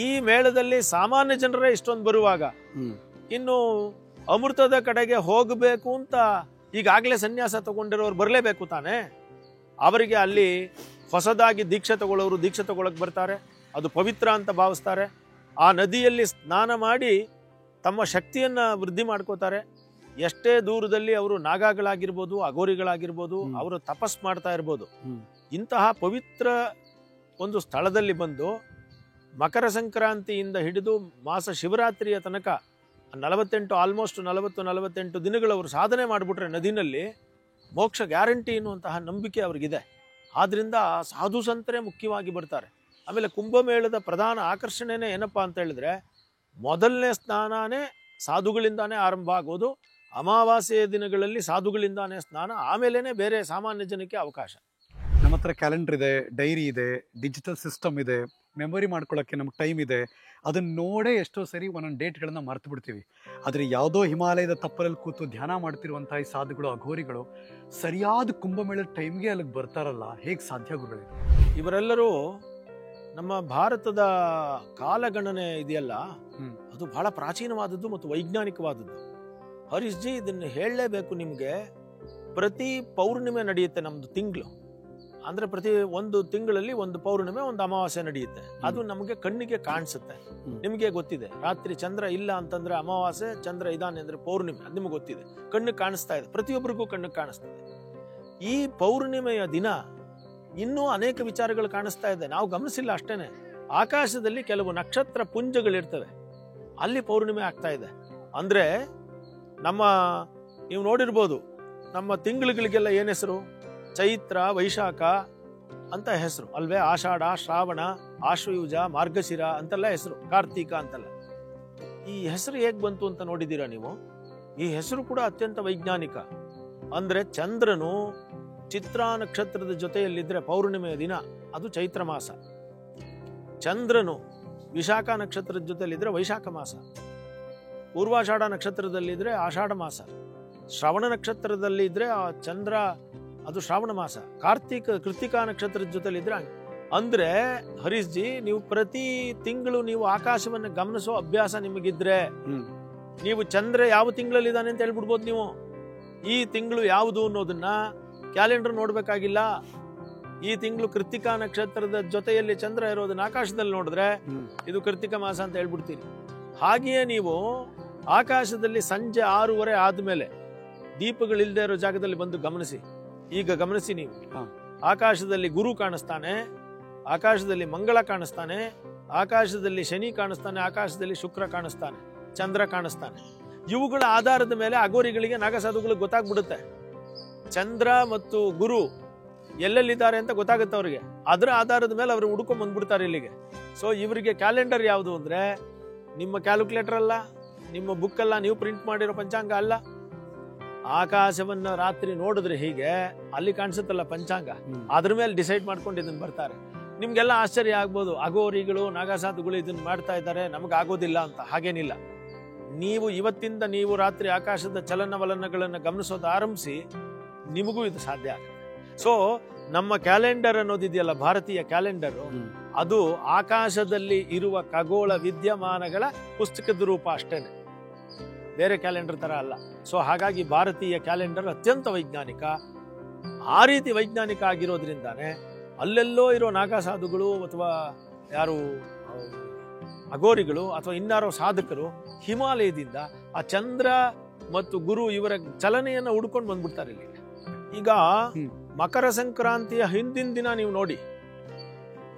ಈ ಮೇಳದಲ್ಲಿ ಸಾಮಾನ್ಯ ಜನರೇ ಇಷ್ಟೊಂದು ಬರುವಾಗ ಇನ್ನು ಅಮೃತದ ಕಡೆಗೆ ಹೋಗಬೇಕು ಅಂತ ಈಗಾಗಲೇ ಸನ್ಯಾಸ ತಗೊಂಡಿರೋರು ಬರಲೇಬೇಕು ತಾನೆ. ಅವರಿಗೆ ಅಲ್ಲಿ ಹೊಸದಾಗಿ ದೀಕ್ಷೆ ತಗೊಳ್ಳೋರು ದೀಕ್ಷೆ ತಗೊಳಕ್ ಬರ್ತಾರೆ, ಅದು ಪವಿತ್ರ ಅಂತ ಭಾವಿಸ್ತಾರೆ. ಆ ನದಿಯಲ್ಲಿ ಸ್ನಾನ ಮಾಡಿ ತಮ್ಮ ಶಕ್ತಿಯನ್ನ ವೃದ್ಧಿ ಮಾಡ್ಕೋತಾರೆ. ಎಷ್ಟೇ ದೂರದಲ್ಲಿ ಅವರು ನಾಗಾಗಳಾಗಿರ್ಬೋದು, ಅಘೋರಿಗಳಾಗಿರ್ಬೋದು, ಅವರು ತಪಸ್ ಮಾಡ್ತಾ ಇರ್ಬೋದು. ಇಂತಹ ಪವಿತ್ರ ಒಂದು ಸ್ಥಳದಲ್ಲಿ ಬಂದು ಮಕರ ಸಂಕ್ರಾಂತಿಯಿಂದ ಹಿಡಿದು ಮಾಸ ಶಿವರಾತ್ರಿಯ ತನಕ 48 ದಿನಗಳು ಅವರು ಸಾಧನೆ ಮಾಡಿಬಿಟ್ರೆ ನದಿನಲ್ಲಿ ಮೋಕ್ಷ ಗ್ಯಾರಂಟಿ ಎನ್ನುವಂತಹ ನಂಬಿಕೆ ಅವ್ರಿಗಿದೆ. ಆದ್ರಿಂದ ಸಾಧು ಸಂತರೇ ಮುಖ್ಯವಾಗಿ ಬರ್ತಾರೆ. ಆಮೇಲೆ ಕುಂಭಮೇಳದ ಪ್ರಧಾನ ಆಕರ್ಷಣೆನೇ ಏನಪ್ಪಾ ಅಂತ ಹೇಳಿದ್ರೆ, ಮೊದಲನೇ ಸ್ನಾನನೇ ಸಾಧುಗಳಿಂದಾನೇ ಆರಂಭ ಆಗೋದು. ಅಮಾವಾಸ್ಯೆಯ ದಿನಗಳಲ್ಲಿ ಸಾಧುಗಳಿಂದಾನೇ ಸ್ನಾನ, ಆಮೇಲೆನೆ ಬೇರೆ ಸಾಮಾನ್ಯ ಜನಕ್ಕೆ ಅವಕಾಶ. ನಮ್ಮ ಹತ್ರ ಕ್ಯಾಲೆಂಡರ್ ಇದೆ, ಡೈರಿ ಇದೆ, ಡಿಜಿಟಲ್ ಸಿಸ್ಟಮ್ ಇದೆ, ಮೆಮೊರಿ ಮಾಡ್ಕೊಳ್ಳೋಕ್ಕೆ ನಮ್ಗೆ ಟೈಮ್ ಇದೆ. ಅದನ್ನ ನೋಡೇ ಎಷ್ಟೋ ಸರಿ ಒಂದೊಂದು ಡೇಟ್ಗಳನ್ನ ಮರ್ತು ಬಿಡ್ತೀವಿ. ಆದರೆ ಯಾವುದೋ ಹಿಮಾಲಯದ ತಪ್ಪಲಲ್ಲಿ ಕೂತು ಧ್ಯಾನ ಮಾಡ್ತಿರುವಂತಹ ಈ ಸಾಧುಗಳು, ಅಘೋರಿಗಳು ಸರಿಯಾದ ಕುಂಭಮೇಳದ ಟೈಮ್ಗೆ ಅಲ್ಲಿಗೆ ಬರ್ತಾರಲ್ಲ, ಹೇಗೆ ಸಾಧ್ಯ ಗುರುಗಳೇ? ಇವರೆಲ್ಲರೂ ನಮ್ಮ ಭಾರತದ ಕಾಲಗಣನೆ ಇದೆಯಲ್ಲ, ಅದು ಬಹಳ ಪ್ರಾಚೀನವಾದದ್ದು ಮತ್ತು ವೈಜ್ಞಾನಿಕವಾದದ್ದು. ಹರೀಶ್ ಜಿ, ಇದನ್ನು ಹೇಳಲೇಬೇಕು ನಿಮಗೆ. ಪ್ರತಿ ಪೌರ್ಣಿಮೆ ನಡೆಯುತ್ತೆ ನಮ್ದು ತಿಂಗಳು. ಅಂದ್ರೆ ಪ್ರತಿ ಒಂದು ತಿಂಗಳಲ್ಲಿ ಒಂದು ಪೌರ್ಣಿಮೆ, ಒಂದು ಅಮಾವಾಸ್ಯೆ ನಡೆಯುತ್ತೆ. ಅದು ನಮಗೆ ಕಣ್ಣಿಗೆ ಕಾಣಿಸುತ್ತೆ. ನಿಮಗೆ ಗೊತ್ತಿದೆ, ರಾತ್ರಿ ಚಂದ್ರ ಇಲ್ಲ ಅಂತಂದ್ರೆ ಅಮಾವಾಸ್ಯೆ, ಚಂದ್ರ ಇದಾನೆ ಅಂದ್ರೆ ಪೌರ್ಣಿಮೆ. ಅದು ನಿಮಗೆ ಗೊತ್ತಿದೆ, ಕಣ್ಣಿಗೆ ಕಾಣಿಸ್ತಾ ಇದೆ, ಪ್ರತಿಯೊಬ್ಬರಿಗೂ ಕಣ್ಣಿಗೆ ಕಾಣಿಸ್ತದೆ. ಈ ಪೌರ್ಣಿಮೆಯ ದಿನ ಇನ್ನೂ ಅನೇಕ ವಿಚಾರಗಳು ಕಾಣಿಸ್ತಾ ಇದೆ, ನಾವು ಗಮನಿಸಿಲ್ಲ ಅಷ್ಟೇನೆ. ಆಕಾಶದಲ್ಲಿ ಕೆಲವು ನಕ್ಷತ್ರ ಪುಂಜಗಳಿರ್ತವೆ, ಅಲ್ಲಿ ಪೌರ್ಣಿಮೆ ಆಗ್ತಾ ಇದೆ. ಅಂದ್ರೆ ನೀವು ನೋಡಿರ್ಬೋದು, ನಮ್ಮ ತಿಂಗಳುಗಳಿಗೆಲ್ಲ ಏನ್ ಹೆಸರು? ಚೈತ್ರ, ವೈಶಾಖ ಅಂತ ಹೆಸರು ಅಲ್ವೇ? ಆಷಾಢ, ಶ್ರಾವಣ, ಆಶ್ವಯುಜ, ಮಾರ್ಗಶಿರ ಅಂತೆಲ್ಲ ಹೆಸರು, ಕಾರ್ತೀಕ ಅಂತೆಲ್ಲ. ಈ ಹೆಸರು ಹೇಗ್ ಬಂತು ಅಂತ ನೋಡಿದ್ದೀರಾ ನೀವು? ಈ ಹೆಸರು ಕೂಡ ಅತ್ಯಂತ ವೈಜ್ಞಾನಿಕ. ಅಂದ್ರೆ ಚಂದ್ರನು ಚಿತ್ರಾ ನಕ್ಷತ್ರದ ಜೊತೆಯಲ್ಲಿದ್ರೆ ಪೌರ್ಣಿಮೆಯ ದಿನ ಅದು ಚೈತ್ರ ಮಾಸ. ಚಂದ್ರನು ವಿಶಾಖ ನಕ್ಷತ್ರದ ಜೊತೆಯಲ್ಲಿದ್ರೆ ವೈಶಾಖ ಮಾಸ. ಪೂರ್ವಾಷಾಢ ನಕ್ಷತ್ರದಲ್ಲಿದ್ರೆ ಆಷಾಢ ಮಾಸ. ಶ್ರವಣ ನಕ್ಷತ್ರದಲ್ಲಿ ಇದ್ರೆ ಆ ಚಂದ್ರ ಅದು ಶ್ರಾವಣ ಮಾಸ. ಕೃತಿಕಾ ನಕ್ಷತ್ರದ ಜೊತೆಲಿದ್ರೆ ಅಂದ್ರೆ ಹರೀಶ್ ಜಿ, ನೀವು ಪ್ರತಿ ತಿಂಗಳು ನೀವು ಆಕಾಶವನ್ನು ಗಮನಿಸೋ ಅಭ್ಯಾಸ ನಿಮಗಿದ್ರೆ ನೀವು ಚಂದ್ರ ಯಾವ ತಿಂಗಳಲ್ಲಿ ಇದ್ದಾನೆ ಅಂತ ಹೇಳ್ಬಿಡ್ಬೋದು. ನೀವು ಈ ತಿಂಗಳು ಯಾವುದು ಅನ್ನೋದನ್ನ ಕ್ಯಾಲೆಂಡರ್ ನೋಡ್ಬೇಕಾಗಿಲ್ಲ. ಈ ತಿಂಗಳು ಕೃತಿಕಾ ನಕ್ಷತ್ರದ ಜೊತೆಯಲ್ಲಿ ಚಂದ್ರ ಇರೋದನ್ನ ಆಕಾಶದಲ್ಲಿ ನೋಡಿದ್ರೆ ಇದು ಕೃತಿಕ ಮಾಸ ಅಂತ ಹೇಳ್ಬಿಡ್ತೀರಿ. ಹಾಗೆಯೇ ನೀವು ಆಕಾಶದಲ್ಲಿ ಸಂಜೆ 6:30 ಆದ್ಮೇಲೆ ದೀಪಗಳಿಲ್ಲದೆ ಇರೋ ಜಾಗದಲ್ಲಿ ಬಂದು ಗಮನಿಸಿ. ಈಗ ಗಮನಿಸಿ ನೀವು, ಆಕಾಶದಲ್ಲಿ ಗುರು ಕಾಣಿಸ್ತಾನೆ, ಆಕಾಶದಲ್ಲಿ ಮಂಗಳ ಕಾಣಿಸ್ತಾನೆ, ಆಕಾಶದಲ್ಲಿ ಶನಿ ಕಾಣಿಸ್ತಾನೆ, ಆಕಾಶದಲ್ಲಿ ಶುಕ್ರ ಕಾಣಿಸ್ತಾನೆ, ಚಂದ್ರ ಕಾಣಿಸ್ತಾನೆ. ಇವುಗಳ ಆಧಾರದ ಮೇಲೆ ಅಘೋರಿಗಳಿಗೆ, ನಾಗಸಾಧುಗಳಿಗೆ ಗೊತ್ತಾಗ್ಬಿಡುತ್ತೆ ಚಂದ್ರ ಮತ್ತು ಗುರು ಎಲ್ಲೆಲ್ಲಿದ್ದಾರೆ ಅಂತ ಗೊತ್ತಾಗುತ್ತೆ ಅವ್ರಿಗೆ. ಅದರ ಆಧಾರದ ಮೇಲೆ ಅವರು ಹುಡ್ಕೊಂಡ್ ಬಂದ್ಬಿಡ್ತಾರೆ ಇಲ್ಲಿಗೆ. ಸೊ ಇವರಿಗೆ ಕ್ಯಾಲೆಂಡರ್ ಯಾವುದು ಅಂದ್ರೆ ನಿಮ್ಮ ಕ್ಯಾಲ್ಕುಲೇಟರ್ ಅಲ್ಲ, ನಿಮ್ಮ ಬುಕ್ ಅಲ್ಲ, ನೀವು ಪ್ರಿಂಟ್ ಮಾಡಿರೋ ಪಂಚಾಂಗ ಅಲ್ಲ. ಆಕಾಶವನ್ನ ರಾತ್ರಿ ನೋಡಿದ್ರೆ ಹೀಗೆ ಅಲ್ಲಿ ಕಾಣಿಸುತ್ತಲ್ಲ ಪಂಚಾಂಗ, ಅದ್ರ ಮೇಲೆ ಡಿಸೈಡ್ ಮಾಡ್ಕೊಂಡು ಇದನ್ನ ಬರ್ತಾರೆ. ನಿಮ್ಗೆಲ್ಲ ಆಶ್ಚರ್ಯ ಆಗ್ಬೋದು, ಅಘೋರಿಗಳು, ನಾಗಸಾಧುಗಳು ಇದನ್ನ ಮಾಡ್ತಾ ಇದ್ದಾರೆ, ನಮ್ಗೆ ಆಗೋದಿಲ್ಲ ಅಂತ. ಹಾಗೇನಿಲ್ಲ. ನೀವು ಇವತ್ತಿಂದ ನೀವು ರಾತ್ರಿ ಆಕಾಶದ ಚಲನವಲನಗಳನ್ನು ಗಮನಿಸೋದು ಆರಂಭಿಸಿ, ನಿಮಗೂ ಇದು ಸಾಧ್ಯ ಆಗುತ್ತೆ. ಸೊ ನಮ್ಮ ಕ್ಯಾಲೆಂಡರ್ ಅನ್ನೋದಿದೆಯಲ್ಲ, ಭಾರತೀಯ ಕ್ಯಾಲೆಂಡರ್, ಅದು ಆಕಾಶದಲ್ಲಿ ಇರುವ ಖಗೋಳ ವಿದ್ಯಮಾನಗಳ ಪುಸ್ತಕದ ರೂಪ ಅಷ್ಟೇನೆ, ಬೇರೆ ಕ್ಯಾಲೆಂಡರ್ ತರ ಅಲ್ಲ. ಸೊ ಹಾಗಾಗಿ ಭಾರತೀಯ ಕ್ಯಾಲೆಂಡರ್ ಅತ್ಯಂತ ವೈಜ್ಞಾನಿಕ. ಆ ರೀತಿ ವೈಜ್ಞಾನಿಕ ಆಗಿರೋದ್ರಿಂದಾನೆ ಅಲ್ಲೆಲ್ಲೋ ಇರೋ ನಾಗಸಾಧುಗಳು ಅಥವಾ ಯಾರು ಅಘೋರಿಗಳು ಅಥವಾ ಇನ್ನಾರೋ ಸಾಧಕರು ಹಿಮಾಲಯದಿಂದ ಆ ಚಂದ್ರ ಮತ್ತು ಗುರು ಇವರ ಚಲನೆಯನ್ನ ಹುಡ್ಕೊಂಡು ಬಂದ್ಬಿಡ್ತಾರೆ ಇಲ್ಲಿ. ಈಗ ಮಕರ ಸಂಕ್ರಾಂತಿಯ ಹಿಂದಿನ ದಿನ ನೀವು ನೋಡಿ,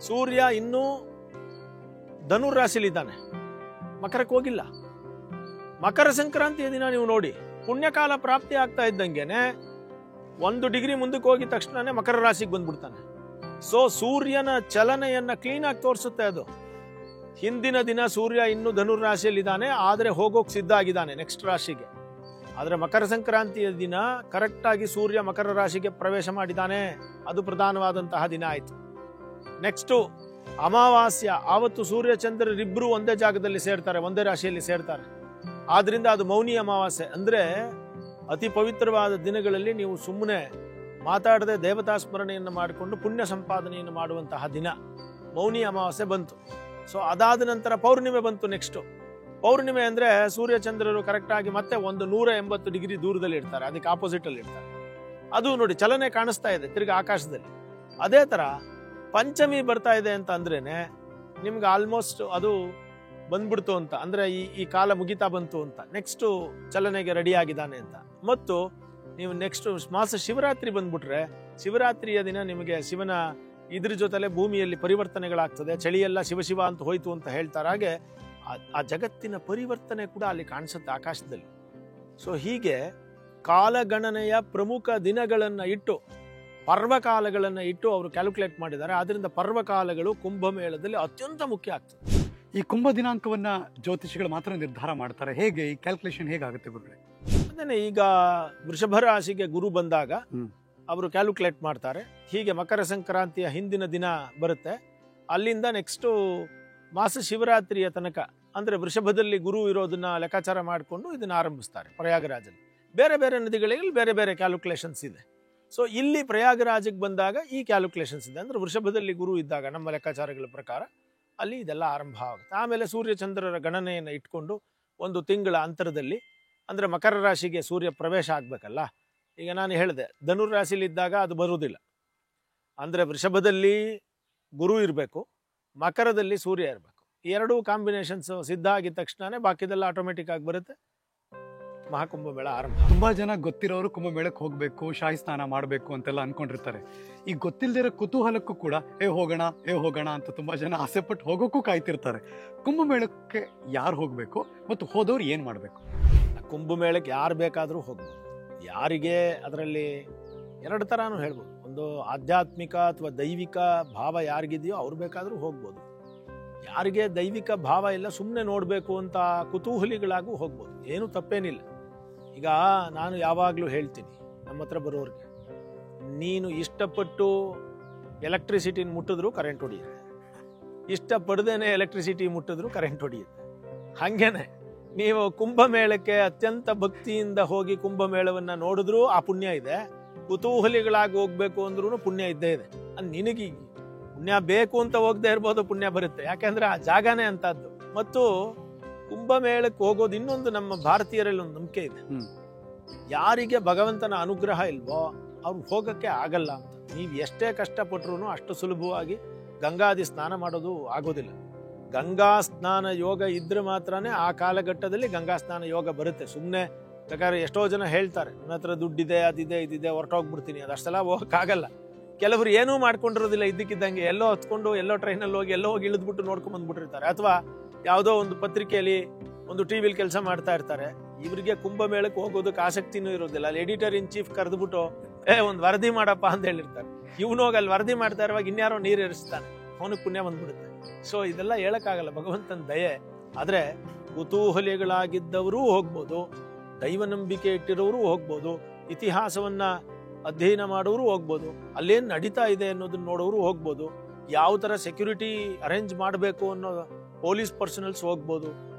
ಸೂರ್ಯ ಇನ್ನೂ ಧನುರ್ ರಾಶಿಲಿದ್ದಾನೆ, ಮಕರಕ್ಕೆ ಹೋಗಿಲ್ಲ. ಮಕರ ಸಂಕ್ರಾಂತಿಯ ದಿನ ನೀವು ನೋಡಿ, ಪುಣ್ಯಕಾಲ ಪ್ರಾಪ್ತಿ ಆಗ್ತಾ ಇದ್ದಂಗೆನೆ 1 ಡಿಗ್ರಿ ಮುಂದಕ್ಕೆ ಹೋಗಿದ ತಕ್ಷಣನೇ ಮಕರ ರಾಶಿಗೆ ಬಂದ್ಬಿಡ್ತಾನೆ. ಸೊ ಸೂರ್ಯನ ಚಲನೆಯನ್ನ ಕ್ಲೀನ್ ಆಗಿ ತೋರಿಸುತ್ತೆ ಅದು. ಹಿಂದಿನ ದಿನ ಸೂರ್ಯ ಇನ್ನು ಧನುರ್ ರಾಶಿಯಲ್ಲಿ ಇದ್ದಾನೆ, ಆದ್ರೆ ಹೋಗೋಕ್ ಸಿದ್ಧ ಆಗಿದ್ದಾನೆ ನೆಕ್ಸ್ಟ್ ರಾಶಿಗೆ. ಆದರೆ ಮಕರ ಸಂಕ್ರಾಂತಿಯ ದಿನ ಕರೆಕ್ಟಾಗಿ ಸೂರ್ಯ ಮಕರ ರಾಶಿಗೆ ಪ್ರವೇಶ ಮಾಡಿದ್ದಾನೆ, ಅದು ಪ್ರಧಾನವಾದಂತಹ ದಿನ ಆಯಿತು. ನೆಕ್ಸ್ಟು ಅಮಾವಾಸ್ಯ, ಆವತ್ತು ಸೂರ್ಯ ಚಂದ್ರರಿಬ್ಬರು ಒಂದೇ ಜಾಗದಲ್ಲಿ ಸೇರ್ತಾರೆ, ಒಂದೇ ರಾಶಿಯಲ್ಲಿ ಸೇರ್ತಾರೆ. ಆದ್ರಿಂದ ಅದು ಮೌನಿ ಅಮಾವಾಸ್ಯೆ. ಅಂದರೆ ಅತಿ ಪವಿತ್ರವಾದ ದಿನಗಳಲ್ಲಿ ನೀವು ಸುಮ್ಮನೆ ಮಾತಾಡದೆ ದೇವತಾ ಸ್ಮರಣೆಯನ್ನು ಮಾಡಿಕೊಂಡು ಪುಣ್ಯ ಸಂಪಾದನೆಯನ್ನು ಮಾಡುವಂತಹ ದಿನ ಮೌನಿ ಅಮಾವಾಸ್ಯೆ ಬಂತು. ಸೊ ಅದಾದ ನಂತರ ಪೌರ್ಣಿಮೆ ಬಂತು. ನೆಕ್ಸ್ಟು ಪೌರ್ಣಿಮೆ ಅಂದರೆ ಸೂರ್ಯಚಂದ್ರರು ಕರೆಕ್ಟಾಗಿ ಮತ್ತೆ 180 ಡಿಗ್ರಿ ದೂರದಲ್ಲಿ ಇರ್ತಾರೆ, ಅದಕ್ಕೆ ಆಪೋಸಿಟಲ್ಲಿ ಇರ್ತಾರೆ. ಅದು ನೋಡಿ ಚಲನೆ ಕಾಣಿಸ್ತಾ ಇದೆ ತಿರ್ಗಿ ಆಕಾಶದಲ್ಲಿ. ಅದೇ ಥರ ಪಂಚಮಿ ಬರ್ತಾ ಇದೆ ಅಂತ ಅಂದ್ರೇನೆ ನಿಮ್ಗೆ ಆಲ್ಮೋಸ್ಟ್ ಅದು ಬಂದ್ಬಿಡ್ತು ಅಂತ, ಅಂದರೆ ಈ ಕಾಲ ಮುಗಿತಾ ಬಂತು ಅಂತ, ನೆಕ್ಸ್ಟು ಚಲನೆಗೆ ರೆಡಿ ಆಗಿದ್ದಾನೆ ಅಂತ. ಮತ್ತು ನೀವು ನೆಕ್ಸ್ಟ್ ಮಾಸ ಶಿವರಾತ್ರಿ ಬಂದ್ಬಿಟ್ರೆ, ಶಿವರಾತ್ರಿಯ ದಿನ ನಿಮಗೆ ಶಿವನ ಇದ್ರ ಜೊತೆಲೆ ಭೂಮಿಯಲ್ಲಿ ಪರಿವರ್ತನೆಗಳಾಗ್ತದೆ, ಚಳಿಯೆಲ್ಲ ಶಿವ ಅಂತ ಹೋಯ್ತು ಅಂತ ಹೇಳ್ತಾರೆ. ಹಾಗೆ ಆ ಜಗತ್ತಿನ ಪರಿವರ್ತನೆ ಕೂಡ ಅಲ್ಲಿ ಕಾಣಿಸುತ್ತೆ ಆಕಾಶದಲ್ಲಿ. ಸೊ ಹೀಗೆ ಕಾಲಗಣನೆಯ ಪ್ರಮುಖ ದಿನಗಳನ್ನು ಇಟ್ಟು, ಪರ್ವಕಾಲಗಳನ್ನು ಇಟ್ಟು ಅವರು ಕ್ಯಾಲ್ಕುಲೇಟ್ ಮಾಡಿದ್ದಾರೆ. ಆದ್ರಿಂದ ಪರ್ವಕಾಲಗಳು ಕುಂಭಮೇಳದಲ್ಲಿ ಅತ್ಯಂತ ಮುಖ್ಯ ಆಗ್ತದೆ. ಈ ಕುಂಭ ದಿನಾಂಕವನ್ನ ಜ್ಯೋತಿಷಿಗಳು ಮಾತ್ರ ನಿರ್ಧಾರ ಮಾಡ್ತಾರೆ, ಹೇಗೆ ಈ ಕ್ಯಾಲ್ಕುಲೇಷನ್ ಹೇಗಾಗುತ್ತೆ ಗುರುಗಳೇ? ಅದೇನೆ, ಈಗ ವೃಷಭ ರಾಶಿಗೆ ಗುರು ಬಂದಾಗ ಅವರು ಕ್ಯಾಲ್ಕುಲೇಟ್ ಮಾಡ್ತಾರೆ. ಹೀಗೆ ಮಕರ ಸಂಕ್ರಾಂತಿಯ ಹಿಂದಿನ ದಿನ ಬರುತ್ತೆ, ಅಲ್ಲಿಂದ ನೆಕ್ಸ್ಟು ಮಾಸ ಶಿವರಾತ್ರಿಯ ತನಕ, ಅಂದರೆ ವೃಷಭದಲ್ಲಿ ಗುರು ಇರೋದನ್ನ ಲೆಕ್ಕಾಚಾರ ಮಾಡಿಕೊಂಡು ಇದನ್ನ ಆರಂಭಿಸ್ತಾರೆ ಪ್ರಯಾಗರಾಜಲ್ಲಿ. ಬೇರೆ ಬೇರೆ ನದಿಗಳಲ್ಲಿ ಬೇರೆ ಬೇರೆ ಕ್ಯಾಲ್ಕುಲೇಷನ್ಸ್ ಇದೆ. ಸೊ ಇಲ್ಲಿ ಪ್ರಯಾಗರಾಜಕ್ಕೆ ಬಂದಾಗ ಈ ಕ್ಯಾಲ್ಕುಲೇಷನ್ಸ್ ಇದೆ. ಅಂದರೆ ವೃಷಭದಲ್ಲಿ ಗುರು ಇದ್ದಾಗ ನಮ್ಮ ಲೆಕ್ಕಾಚಾರಗಳ ಪ್ರಕಾರ ಅಲ್ಲಿ ಇದೆಲ್ಲ ಆರಂಭ ಆಗುತ್ತೆ. ಆಮೇಲೆ ಸೂರ್ಯಚಂದ್ರರ ಗಣನೆಯನ್ನು ಇಟ್ಕೊಂಡು ಒಂದು ತಿಂಗಳ ಅಂತರದಲ್ಲಿ, ಅಂದರೆ ಮಕರ ರಾಶಿಗೆ ಸೂರ್ಯ ಪ್ರವೇಶ ಆಗಬೇಕಲ್ಲ. ಈಗ ನಾನು ಹೇಳಿದೆ ಧನುರಾಶಿಲಿದ್ದಾಗ ಅದು ಬರುವುದಿಲ್ಲ, ಅಂದರೆ ವೃಷಭದಲ್ಲಿ ಗುರು ಇರಬೇಕು, ಮಕರದಲ್ಲಿ ಸೂರ್ಯ ಇರಬೇಕು. ಈ ಎರಡೂ ಕಾಂಬಿನೇಷನ್ಸ್ ಸಿದ್ಧ ಆಗಿದ ತಕ್ಷಣನೇ ಬಾಕಿದೆಲ್ಲ ಆಟೋಮೆಟಿಕ್ ಆಗಿ ಬರುತ್ತೆ, ಮಹಾಕುಂಭಮೇಳ ಆರಂಭ. ತುಂಬಾ ಜನ ಗೊತ್ತಿರೋರು ಕುಂಭಮೇಳಕ್ಕೆ ಹೋಗ್ಬೇಕು, ಶಾಹಿ ಸ್ನಾನ ಮಾಡಬೇಕು ಅಂತೆಲ್ಲ ಅನ್ಕೊಂಡಿರ್ತಾರೆ. ಈ ಗೊತ್ತಿಲ್ಲದಿರೋ ಕುತೂಹಲಕ್ಕೂ ಕೂಡ ಹೋಗೋಣ ಅಂತ ತುಂಬಾ ಜನ ಆಸೆ ಪಟ್ಟು ಹೋಗೋಕ್ಕೂ ಕಾಯ್ತಿರ್ತಾರೆ. ಕುಂಭಮೇಳಕ್ಕೆ ಯಾರು ಹೋಗ್ಬೇಕು ಮತ್ತು ಹೋದವ್ರು ಏನ್ ಮಾಡ್ಬೇಕು? ಕುಂಭಮೇಳಕ್ಕೆ ಯಾರು ಬೇಕಾದರೂ ಹೋಗ್ಬೋದು. ಯಾರಿಗೆ ಅದರಲ್ಲಿ ಎರಡು ಥರನೂ ಹೇಳ್ಬೋದು. ಒಂದು ಆಧ್ಯಾತ್ಮಿಕ ಅಥವಾ ದೈವಿಕ ಭಾವ ಯಾರಿಗಿದೆಯೋ ಅವ್ರು ಬೇಕಾದರೂ ಹೋಗ್ಬೋದು. ಯಾರಿಗೆ ದೈವಿಕ ಭಾವ ಇಲ್ಲ, ಸುಮ್ಮನೆ ನೋಡಬೇಕು ಅಂತ ಕುತೂಹಲಿಗಳಾಗೂ ಹೋಗ್ಬೋದು, ಏನು ತಪ್ಪೇನಿಲ್ಲ. ಈಗ ನಾನು ಯಾವಾಗಲೂ ಹೇಳ್ತೀನಿ ನಮ್ಮ ಹತ್ರ ಬರೋರಿಗೆ, ನೀನು ಇಷ್ಟಪಟ್ಟು ಎಲೆಕ್ಟ್ರಿಸಿಟಿನ ಮುಟ್ಟಿದ್ರು ಕರೆಂಟ್ ಹೊಡೆಯುತ್ತೆ, ಇಷ್ಟಪಡ್ದೇನೆ ಎಲೆಕ್ಟ್ರಿಸಿಟಿ ಮುಟ್ಟಿದ್ರು ಕರೆಂಟ್ ಹೊಡೆಯುತ್ತೆ. ಹಾಗೇನೆ ನೀವು ಕುಂಭಮೇಳಕ್ಕೆ ಅತ್ಯಂತ ಭಕ್ತಿಯಿಂದ ಹೋಗಿ ಕುಂಭಮೇಳವನ್ನು ನೋಡಿದ್ರೂ ಆ ಪುಣ್ಯ ಇದೆ, ಕುತೂಹಲಿಗಳಾಗಿ ಹೋಗ್ಬೇಕು ಅಂದ್ರೂ ಪುಣ್ಯ ಇದ್ದೇ ಇದೆ. ಅದು ನಿನಗೆ ಪುಣ್ಯ ಬೇಕು ಅಂತ ಹೋಗದೆ ಇರ್ಬೋದು, ಪುಣ್ಯ ಬರುತ್ತೆ, ಯಾಕೆಂದ್ರೆ ಆ ಜಾಗನೇ ಅಂತದ್ದು. ಮತ್ತು ಕುಂಭಮೇಳಕ್ಕೆ ಹೋಗೋದು ಇನ್ನೊಂದು ನಮ್ಮ ಭಾರತೀಯರಲ್ಲಿ ಒಂದು ನಂಬಿಕೆ ಇದೆ, ಯಾರಿಗೆ ಭಗವಂತನ ಅನುಗ್ರಹ ಇಲ್ವೋ ಅವ್ರು ಹೋಗಕ್ಕೆ ಆಗಲ್ಲ ಅಂತ. ನೀವು ಎಷ್ಟೇ ಕಷ್ಟಪಟ್ರು ಅಷ್ಟು ಸುಲಭವಾಗಿ ಗಂಗಾದಿ ಸ್ನಾನ ಮಾಡೋದು ಆಗೋದಿಲ್ಲ. ಗಂಗಾ ಸ್ನಾನ ಯೋಗ ಇದ್ರೆ ಮಾತ್ರನೇ ಆ ಕಾಲಘಟ್ಟದಲ್ಲಿ ಗಂಗಾ ಸ್ನಾನ ಯೋಗ ಬರುತ್ತೆ. ಸುಮ್ಮನೆ ಬೇಕಾದ್ರೆ ಎಷ್ಟೋ ಜನ ಹೇಳ್ತಾರೆ ನನ್ನ ಹತ್ರ ದುಡ್ಡಿದೆ, ಅದಿದೆ ಇದಿದೆ, ಹೊರಟೋಗ್ಬಿಡ್ತೀನಿ, ಅದಷ್ಟೆಲ್ಲ ಹೋಗಕ್ಕಾಗಲ್ಲ. ಕೆಲವರು ಏನೂ ಮಾಡ್ಕೊಂಡಿರೋದಿಲ್ಲ, ಇದ್ದಕ್ಕಿದ್ದಂಗೆ ಎಲ್ಲೋ ಹತ್ಕೊಂಡು ಎಲ್ಲೋ ಟ್ರೈನಲ್ಲಿ ಹೋಗಿ ಎಲ್ಲೋ ಹೋಗಿ ಇಳಿದ್ಬಿಟ್ಟು ನೋಡ್ಕೊಂಡ್ ಬಂದ್ಬಿಟ್ಟಿರ್ತಾರೆ. ಅಥವಾ ಯಾವುದೋ ಒಂದು ಪತ್ರಿಕೆಯಲ್ಲಿ ಒಂದು ಟಿವಿಲಿ ಕೆಲಸ ಮಾಡ್ತಾ ಇರ್ತಾರೆ. ಇವರಿಗೆ ಕುಂಭಮೇಳಕ್ಕೆ ಹೋಗೋದಕ್ಕೆ ಆಸಕ್ತಿನೂ ಇರೋದಿಲ್ಲ. ಅಲ್ಲಿ ಎಡಿಟರ್ ಇನ್ ಚೀಫ್ ಕರೆದ್ಬಿಟ್ಟು ಒಂದು ವರದಿ ಮಾಡಪ್ಪ ಅಂತ ಹೇಳಿರ್ತಾರೆ. ಇವನೋಗಿ ಅಲ್ಲಿ ವರದಿ ಮಾಡ್ತಾ ಇರುವಾಗ ಇನ್ಯಾರೋ ನೀರು ಏರಿಸ್ತಾನೆ, ಅವನಿಗೆ ಪುಣ್ಯ ಬಂದ್ಬಿಡುತ್ತೆ. ಸೊ ಇದೆಲ್ಲ ಹೇಳಕ್ಕಾಗಲ್ಲ, ಭಗವಂತನ ದಯೆ. ಆದ್ರೆ ಕುತೂಹಲಿಗಳಾಗಿದ್ದವರೂ ಹೋಗ್ಬೋದು, ದೈವ ನಂಬಿಕೆ ಇಟ್ಟಿರೋರು ಹೋಗ್ಬೋದು, ಇತಿಹಾಸವನ್ನ ಅಧ್ಯಯನ ಮಾಡೋರು ಹೋಗ್ಬೋದು, ಅಲ್ಲೇನು ನಡೀತಾ ಇದೆ ಅನ್ನೋದನ್ನ ನೋಡೋರು ಹೋಗ್ಬೋದು, ಯಾವ ಥರ ಸೆಕ್ಯೂರಿಟಿ ಅರೇಂಜ್ ಮಾಡಬೇಕು ಅನ್ನೋ ಪೊಲೀಸ್ ಪರ್ಸನಲ್ಸ್ ಹೋಗ್ಬೋದು,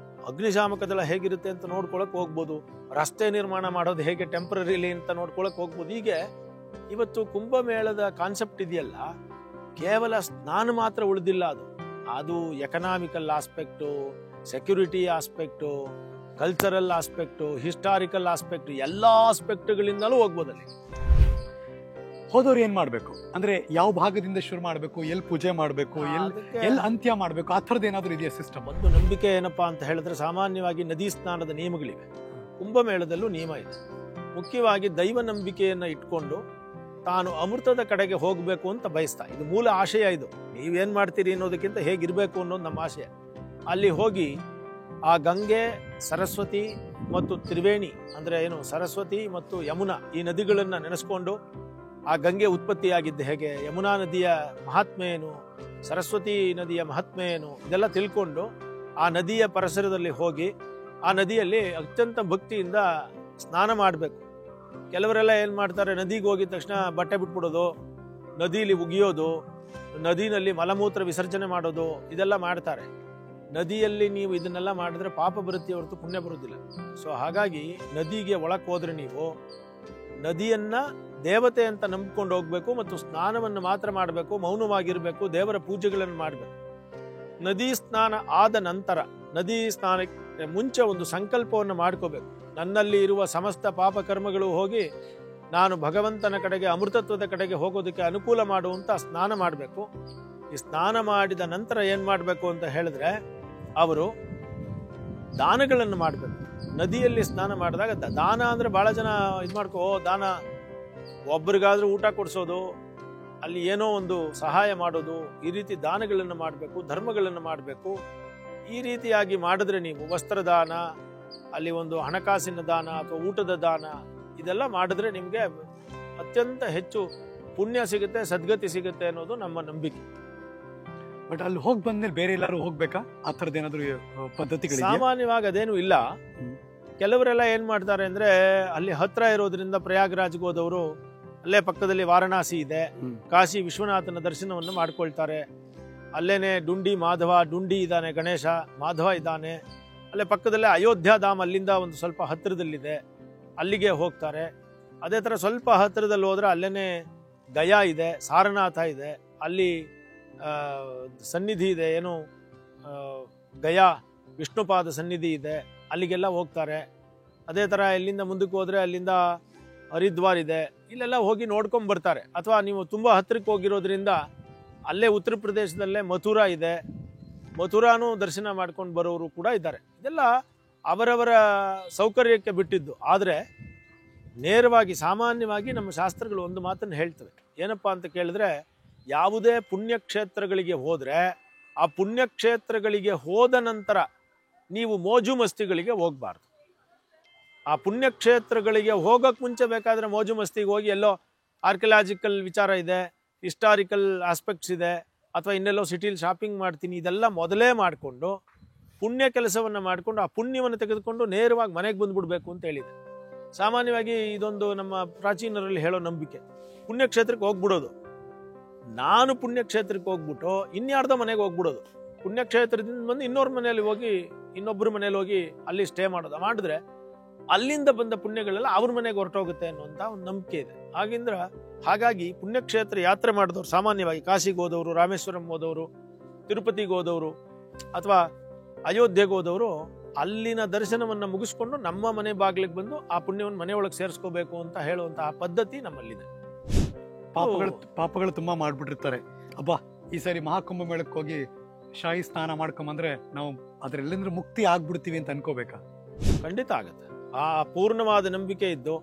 ಅಗ್ನಿಶಾಮಕ ದಳ ಹೇಗಿರುತ್ತೆ ಅಂತ ನೋಡ್ಕೊಳಕ್ ಹೋಗ್ಬೋದು, ರಸ್ತೆ ನಿರ್ಮಾಣ ಮಾಡೋದು ಹೇಗೆ ಟೆಂಪ್ರರಿಲಿ ಅಂತ ನೋಡ್ಕೊಳಕ್ ಹೋಗ್ಬೋದು. ಹೀಗೆ ಇವತ್ತು ಕುಂಭಮೇಳದ ಕಾನ್ಸೆಪ್ಟ್ ಇದೆಯಲ್ಲ, ಕೇವಲ ಸ್ನಾನ ಮಾತ್ರ ಉಳಿದಿಲ್ಲ, ಅದು economical aspect, security aspect, cultural aspect, historical aspect, ಎಲ್ಲ ಆಸ್ಪೆಕ್ಟ್ಗಳಿಂದಲೂ ಹೋಗ್ಬೋದಲ್ಲಿ. ಹೋದವ್ರು ಏನ್ ಮಾಡ್ಬೇಕು ಅಂದ್ರೆ ಯಾವ ಭಾಗದಿಂದ ಶುರು ಮಾಡ್ಬೇಕು, ಎಲ್ಲಿ ಪೂಜೆ ಮಾಡ್ಬೇಕು, ಎಲ್ಲಿ ಅಂತ್ಯ ಮಾಡ್ಬೇಕು, ಆ ಥರದ್ದು ಏನಾದ್ರು ಇದೆಯಾ ಸಿಸ್ಟಮ್? ಒಂದು ನಂಬಿಕೆ ಏನಪ್ಪಾ ಅಂತ ಹೇಳಿದ್ರೆ, ಸಾಮಾನ್ಯವಾಗಿ ನದಿ ಸ್ನಾನದ ನಿಯಮಗಳಿವೆ, ಕುಂಭಮೇಳದಲ್ಲೂ ನಿಯಮ ಇದೆ. ಮುಖ್ಯವಾಗಿ ದೈವ ನಂಬಿಕೆಯನ್ನ ಇಟ್ಕೊಂಡು ತಾನು ಅಮೃತದ ಕಡೆಗೆ ಹೋಗಬೇಕು ಅಂತ ಬಯಸ್ತಾ, ಇದು ಮೂಲ ಆಶಯ. ಇದು ನೀವೇನ್ ಮಾಡ್ತೀರಿ ಅನ್ನೋದಕ್ಕಿಂತ ಹೇಗಿರ್ಬೇಕು ಅನ್ನೋದು ನಮ್ಮ ಆಶಯ. ಅಲ್ಲಿ ಹೋಗಿ ಆ ಗಂಗೆ, ಸರಸ್ವತಿ ಮತ್ತು ತ್ರಿವೇಣಿ, ಅಂದ್ರೆ ಏನು ಸರಸ್ವತಿ ಮತ್ತು ಯಮುನಾ ಈ ನದಿಗಳನ್ನ ನೆನೆಸ್ಕೊಂಡು, ಆ ಗಂಗೆ ಉತ್ಪತ್ತಿಯಾಗಿದ್ದ ಹೇಗೆ, ಯಮುನಾ ನದಿಯ ಮಹಾತ್ಮೆ ಏನು, ಸರಸ್ವತಿ ನದಿಯ ಮಹಾತ್ಮೆ ಏನು, ಇದೆಲ್ಲ ತಿಳ್ಕೊಂಡು ಆ ನದಿಯ ಪರಿಸರದಲ್ಲಿ ಹೋಗಿ ಆ ನದಿಯಲ್ಲಿ ಅತ್ಯಂತ ಭಕ್ತಿಯಿಂದ ಸ್ನಾನ ಮಾಡಬೇಕು. ಕೆಲವರೆಲ್ಲ ಏನು ಮಾಡ್ತಾರೆ, ನದಿಗೆ ಹೋಗಿದ ತಕ್ಷಣ ಬಟ್ಟೆ ಬಿಟ್ಬಿಡೋದು, ನದಿಲಿ ಉಗಿಯೋದು, ನದಿನಲ್ಲಿ ಮಲಮೂತ್ರ ವಿಸರ್ಜನೆ ಮಾಡೋದು, ಇದೆಲ್ಲ ಮಾಡ್ತಾರೆ. ನದಿಯಲ್ಲಿ ನೀವು ಇದನ್ನೆಲ್ಲ ಮಾಡಿದ್ರೆ ಪಾಪ ಬರುತ್ತೆ ಹೊರತು ಪುಣ್ಯ ಬರುವುದಿಲ್ಲ. ಸೊ ಹಾಗಾಗಿ ನದಿಗೆ ಒಳಕ್ಕೆ ಹೋದ್ರೆ ನೀವು ನದಿಯನ್ನ ದೇವತೆ ಅಂತ ನಂಬಿಕೊಂಡು ಹೋಗ್ಬೇಕು ಮತ್ತು ಸ್ನಾನವನ್ನು ಮಾತ್ರ ಮಾಡಬೇಕು, ಮೌನವಾಗಿರಬೇಕು, ದೇವರ ಪೂಜೆಗಳನ್ನು ಮಾಡಬೇಕು. ನದಿ ಸ್ನಾನ ಆದ ನಂತರ, ನದಿ ಸ್ನಾನಕ್ಕೆ ಮುಂಚೆ ಒಂದು ಸಂಕಲ್ಪವನ್ನು ಮಾಡ್ಕೋಬೇಕು. ನನ್ನಲ್ಲಿ ಇರುವ ಸಮಸ್ತ ಪಾಪ ಕರ್ಮಗಳು ಹೋಗಿ ನಾನು ಭಗವಂತನ ಕಡೆಗೆ, ಅಮೃತತ್ವದ ಕಡೆಗೆ ಹೋಗೋದಕ್ಕೆ ಅನುಕೂಲ ಮಾಡುವಂತ ಸ್ನಾನ ಮಾಡಬೇಕು. ಈ ಸ್ನಾನ ಮಾಡಿದ ನಂತರ ಏನ್ ಮಾಡಬೇಕು ಅಂತ ಹೇಳಿದ್ರೆ, ಅವರು ದಾನಗಳನ್ನು ಮಾಡಬೇಕು. ನದಿಯಲ್ಲಿ ಸ್ನಾನ ಮಾಡಿದಾಗ ದಾನ ಅಂದ್ರೆ ಬಹಳ ಜನ ಇದು ಮಾಡ್ಕೋ, ದಾನ ಒಬ್ಬರಿಗಾದ್ರೂ ಊಟ ಕೊಡಿಸೋದು, ಅಲ್ಲಿ ಏನೋ ಒಂದು ಸಹಾಯ ಮಾಡೋದು, ಈ ರೀತಿ ದಾನಗಳನ್ನು ಮಾಡಬೇಕು, ಧರ್ಮಗಳನ್ನು ಮಾಡಬೇಕು. ಈ ರೀತಿಯಾಗಿ ಮಾಡಿದ್ರೆ ನೀವು ವಸ್ತ್ರದಾನ, ಅಲ್ಲಿ ಒಂದು ಹಣಕಾಸಿನ ದಾನ ಅಥವಾ ಊಟದ ದಾನ, ಇದೆಲ್ಲ ಮಾಡಿದ್ರೆ ನಿಮಗೆ ಅತ್ಯಂತ ಹೆಚ್ಚು ಪುಣ್ಯ ಸಿಗುತ್ತೆ, ಸದ್ಗತಿ ಸಿಗುತ್ತೆ ಅನ್ನೋದು ನಮ್ಮ ನಂಬಿಕೆ. ಬಟ್ ಅಲ್ಲಿ ಹೋಗಿ ಬಂದ್ಮೇಲೆ ಬೇರೆ ಎಲ್ಲರೂ ಹೋಗ್ಬೇಕಾ? ಆ ಥರದ್ದು ಏನಾದ್ರು ಪದ್ಧತಿಗಳು? ಸಾಮಾನ್ಯವಾಗಿ ಅದೇನು ಇಲ್ಲ. ಕೆಲವರೆಲ್ಲ ಏನ್ ಮಾಡ್ತಾರೆ ಅಂದ್ರೆ, ಅಲ್ಲಿ ಹತ್ರ ಇರೋದ್ರಿಂದ ಪ್ರಯಾಗ್ರಾಜ್ಗೆ ಹೋದವರು ಅಲ್ಲೇ ಪಕ್ಕದಲ್ಲಿ ವಾರಣಾಸಿ ಇದೆ, ಕಾಶಿ ವಿಶ್ವನಾಥನ ದರ್ಶನವನ್ನು ಮಾಡ್ಕೊಳ್ತಾರೆ. ಅಲ್ಲೇನೆ ಡುಂಡಿ ಮಾಧವ, ಡುಂಡಿ ಇದ್ದಾನೆ, ಗಣೇಶ ಮಾಧವ ಇದ್ದಾನೆ. ಅಲ್ಲೇ ಪಕ್ಕದಲ್ಲೇ ಅಯೋಧ್ಯಾಧಾಮ ಅಲ್ಲಿಂದ ಒಂದು ಸ್ವಲ್ಪ ಹತ್ತಿರದಲ್ಲಿದೆ, ಅಲ್ಲಿಗೆ ಹೋಗ್ತಾರೆ. ಅದೇ ಥರ ಸ್ವಲ್ಪ ಹತ್ತಿರದಲ್ಲಿ ಹೋದ್ರೆ ಅಲ್ಲೇನೆ ಗಯಾ ಇದೆ, ಸಾರನಾಥ ಇದೆ, ಅಲ್ಲಿ ಸನ್ನಿಧಿ ಇದೆ, ಏನು ಗಯಾ ವಿಷ್ಣುಪಾದ ಸನ್ನಿಧಿ ಇದೆ, ಅಲ್ಲಿಗೆಲ್ಲ ಹೋಗ್ತಾರೆ. ಅದೇ ಥರ ಇಲ್ಲಿಂದ ಮುಂದಕ್ಕೆ ಹೋದ್ರೆ ಅಲ್ಲಿಂದ ಹರಿದ್ವಾರ್ ಇದೆ, ಇಲ್ಲೆಲ್ಲ ಹೋಗಿ ನೋಡ್ಕೊಂಡ್ ಬರ್ತಾರೆ. ಅಥವಾ ನೀವು ತುಂಬಾ ಹತ್ತಿರಕ್ಕೆ ಹೋಗಿರೋದ್ರಿಂದ ಅಲ್ಲೇ ಉತ್ತರ ಪ್ರದೇಶದಲ್ಲೇ ಮಥುರಾ ಇದೆ, ಮಥುರಾನು ದರ್ಶನ ಮಾಡ್ಕೊಂಡು ಬರೋರು ಕೂಡ ಇದ್ದಾರೆ. ಇದೆಲ್ಲ ಅವರವರ ಸೌಕರ್ಯಕ್ಕೆ ಬಿಟ್ಟಿದ್ದು. ಆದರೆ ನೇರವಾಗಿ ಸಾಮಾನ್ಯವಾಗಿ ನಮ್ಮ ಶಾಸ್ತ್ರಗಳು ಒಂದು ಮಾತನ್ನು ಹೇಳ್ತವೆ. ಏನಪ್ಪಾ ಅಂತ ಕೇಳಿದ್ರೆ, ಯಾವುದೇ ಪುಣ್ಯಕ್ಷೇತ್ರಗಳಿಗೆ ಹೋದ್ರೆ ಆ ಪುಣ್ಯಕ್ಷೇತ್ರಗಳಿಗೆ ಹೋದ ನಂತರ ನೀವು ಮೋಜು ಮಸ್ತಿಗಳಿಗೆ ಹೋಗ್ಬಾರ್ದು. ಆ ಪುಣ್ಯಕ್ಷೇತ್ರಗಳಿಗೆ ಹೋಗಕ್ಕೆ ಮುಂಚೆ ಬೇಕಾದ್ರೆ ಮೋಜು ಮಸ್ತಿಗೆ ಹೋಗಿ ಎಲ್ಲೋ ಆರ್ಕಿಯಲಾಜಿಕಲ್ ವಿಚಾರ ಇದೆ, ಹಿಸ್ಟಾರಿಕಲ್ ಆಸ್ಪೆಕ್ಟ್ಸ್ ಇದೆ, ಅಥವಾ ಇನ್ನೆಲ್ಲೋ ಸಿಟಿಲಿ ಶಾಪಿಂಗ್ ಮಾಡ್ತೀನಿ, ಇದೆಲ್ಲ ಮೊದಲೇ ಮಾಡಿಕೊಂಡು ಪುಣ್ಯ ಕೆಲಸವನ್ನು ಮಾಡಿಕೊಂಡು ಆ ಪುಣ್ಯವನ್ನು ತೆಗೆದುಕೊಂಡು ನೇರವಾಗಿ ಮನೆಗೆ ಬಂದ್ಬಿಡ್ಬೇಕು ಅಂತ ಹೇಳಿದೆ. ಸಾಮಾನ್ಯವಾಗಿ ಇದೊಂದು ನಮ್ಮ ಪ್ರಾಚೀನರಲ್ಲಿ ಹೇಳೋ ನಂಬಿಕೆ. ಪುಣ್ಯಕ್ಷೇತ್ರಕ್ಕೆ ಹೋಗ್ಬಿಡೋದು, ನಾನು ಪುಣ್ಯಕ್ಷೇತ್ರಕ್ಕೆ ಹೋಗ್ಬಿಟ್ಟು ಇನ್ಯಾರ್ದೋ ಮನೆಗೆ ಹೋಗ್ಬಿಡೋದು, ಪುಣ್ಯಕ್ಷೇತ್ರದಿಂದ ಬಂದು ಇನ್ನೊಬ್ಬರ ಮನೆಯಲ್ಲಿ ಹೋಗಿ ಅಲ್ಲಿ ಸ್ಟೇ ಮಾಡೋದು. ಮಾಡಿದ್ರೆ ಅಲ್ಲಿಂದ ಬಂದ ಪುಣ್ಯಗಳೆಲ್ಲ ಅವ್ರ ಮನೆಗೆ ಹೊರಟೋಗುತ್ತೆ ಅನ್ನುವಂಥ ಒಂದು ನಂಬಿಕೆ ಇದೆ. ಹಾಗಾಗಿ ಪುಣ್ಯಕ್ಷೇತ್ರ ಯಾತ್ರೆ ಮಾಡಿದವರು ಸಾಮಾನ್ಯವಾಗಿ ಕಾಶಿಗೆ ಹೋದವರು, ರಾಮೇಶ್ವರಂ ಹೋದವರು, ತಿರುಪತಿಗೆ ಹೋದವರು ಅಥವಾ ಅಯೋಧ್ಯೆಗೆ ಹೋದವರು ಅಲ್ಲಿನ ದರ್ಶನವನ್ನು ಮುಗಿಸ್ಕೊಂಡು ನಮ್ಮ ಮನೆ ಬಾಗಿಲಿಗೆ ಬಂದು ಆ ಪುಣ್ಯವನ್ನು ಮನೆಯೊಳಗೆ ಸೇರಿಸ್ಕೋಬೇಕು ಅಂತ ಹೇಳುವಂತಹ ಪದ್ಧತಿ ನಮ್ಮಲ್ಲಿದೆ. ಪಾಪಗಳು ತುಂಬಾ ಮಾಡ್ಬಿಟ್ಟಿರ್ತಾರೆ. ಅಬ್ಬಾ ಈ ಸಾರಿ ಮಹಾಕುಂಭ ಮೇಳಕ್ಕೆ ಹೋಗಿ ಶಾಹಿ ಸ್ನಾನ ಮಾಡ್ಕೊಂಬಂದ್ರೆ ನಾವು ಅದ್ರೆಲ್ಲಿಂದ್ರೆ ಮುಕ್ತಿ ಆಗ್ಬಿಡ್ತೀವಿ ಅಂತ ಅನ್ಕೋಬೇಕಾ? ಖಂಡಿತ ಆಗುತ್ತೆ. ಆ ಪೂರ್ಣವಾದ ನಂಬಿಕೆ ಇದ್ದು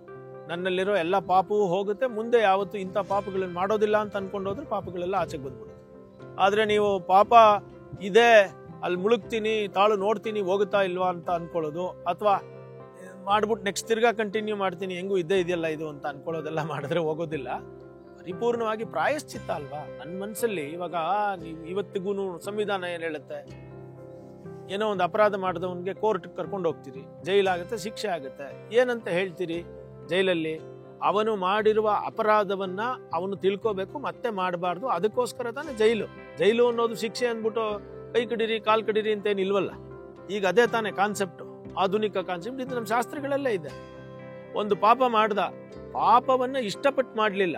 ನನ್ನಲ್ಲಿರೋ ಎಲ್ಲ ಪಾಪವೂ ಹೋಗುತ್ತೆ, ಮುಂದೆ ಯಾವತ್ತು ಇಂಥ ಪಾಪಗಳನ್ನು ಮಾಡೋದಿಲ್ಲ ಅಂತ ಅನ್ಕೊಂಡು ಹೋದ್ರೆ ಪಾಪಗಳೆಲ್ಲ ಆಚೆಗೆ ಬಂದ್ಬಿಡುತ್ತೆ. ಆದ್ರೆ ನೀವು ಪಾಪ ಇದೆ, ಅಲ್ಲಿ ಮುಳುಗ್ತೀನಿ, ತಾಳು ನೋಡ್ತೀನಿ, ಹೋಗುತ್ತಾ ಇಲ್ವಾ ಅಂತ ಅನ್ಕೊಳ್ಳೋದು, ಅಥವಾ ಮಾಡ್ಬಿಟ್ಟು ನೆಕ್ಸ್ಟ್ ತಿರ್ಗಾ ಕಂಟಿನ್ಯೂ ಮಾಡ್ತೀನಿ, ಹೆಂಗೂ ಇದ್ದೇ ಇದೆಯಲ್ಲ ಇದು ಅಂತ ಅನ್ಕೊಳ್ಳೋದೆಲ್ಲ ಮಾಡಿದ್ರೆ ಹೋಗೋದಿಲ್ಲ. ಪರಿಪೂರ್ಣವಾಗಿ ಪ್ರಾಯಶ್ಚಿತ್ತ ಅಲ್ವಾ. ನನ್ನ ಮನಸ್ಸಲ್ಲಿ ಇವಾಗ ನೀವು ಇವತ್ತಿಗೂ ಸಂವಿಧಾನ ಏನ್ ಹೇಳುತ್ತೆ, ಏನೋ ಒಂದು ಅಪರಾಧ ಮಾಡಿದವನಿಗೆ ಕೋರ್ಟ್ ಕರ್ಕೊಂಡು ಹೋಗ್ತೀರಿ, ಜೈಲಾಗುತ್ತೆ, ಶಿಕ್ಷೆ ಆಗುತ್ತೆ. ಏನಂತ ಹೇಳ್ತೀರಿ ಜೈಲಲ್ಲಿ? ಅವನು ಮಾಡಿರುವ ಅಪರಾಧವನ್ನ ಅವನು ತಿಳ್ಕೋಬೇಕು, ಮತ್ತೆ ಮಾಡಬಾರ್ದು, ಅದಕ್ಕೋಸ್ಕರ ತಾನೇ ಜೈಲು ಅನ್ನೋದು. ಶಿಕ್ಷೆ ಅಂದ್ಬಿಟ್ಟು ಕೈ ಕಡೀರಿ ಕಾಲ್ ಕಡೀರಿ ಅಂತ ಏನಿಲ್ವಲ್ಲ. ಈಗ ಅದೇ ತಾನೇ ಕಾನ್ಸೆಪ್ಟ್, ಆಧುನಿಕ ಕಾನ್ಸೆಪ್ಟ್. ಇದು ನಮ್ಮ ಶಾಸ್ತ್ರಗಳಲ್ಲೇ ಇದೆ. ಒಂದು ಪಾಪ ಮಾಡ್ದ, ಪಾಪವನ್ನ ಇಷ್ಟಪಟ್ಟು ಮಾಡ್ಲಿಲ್ಲ,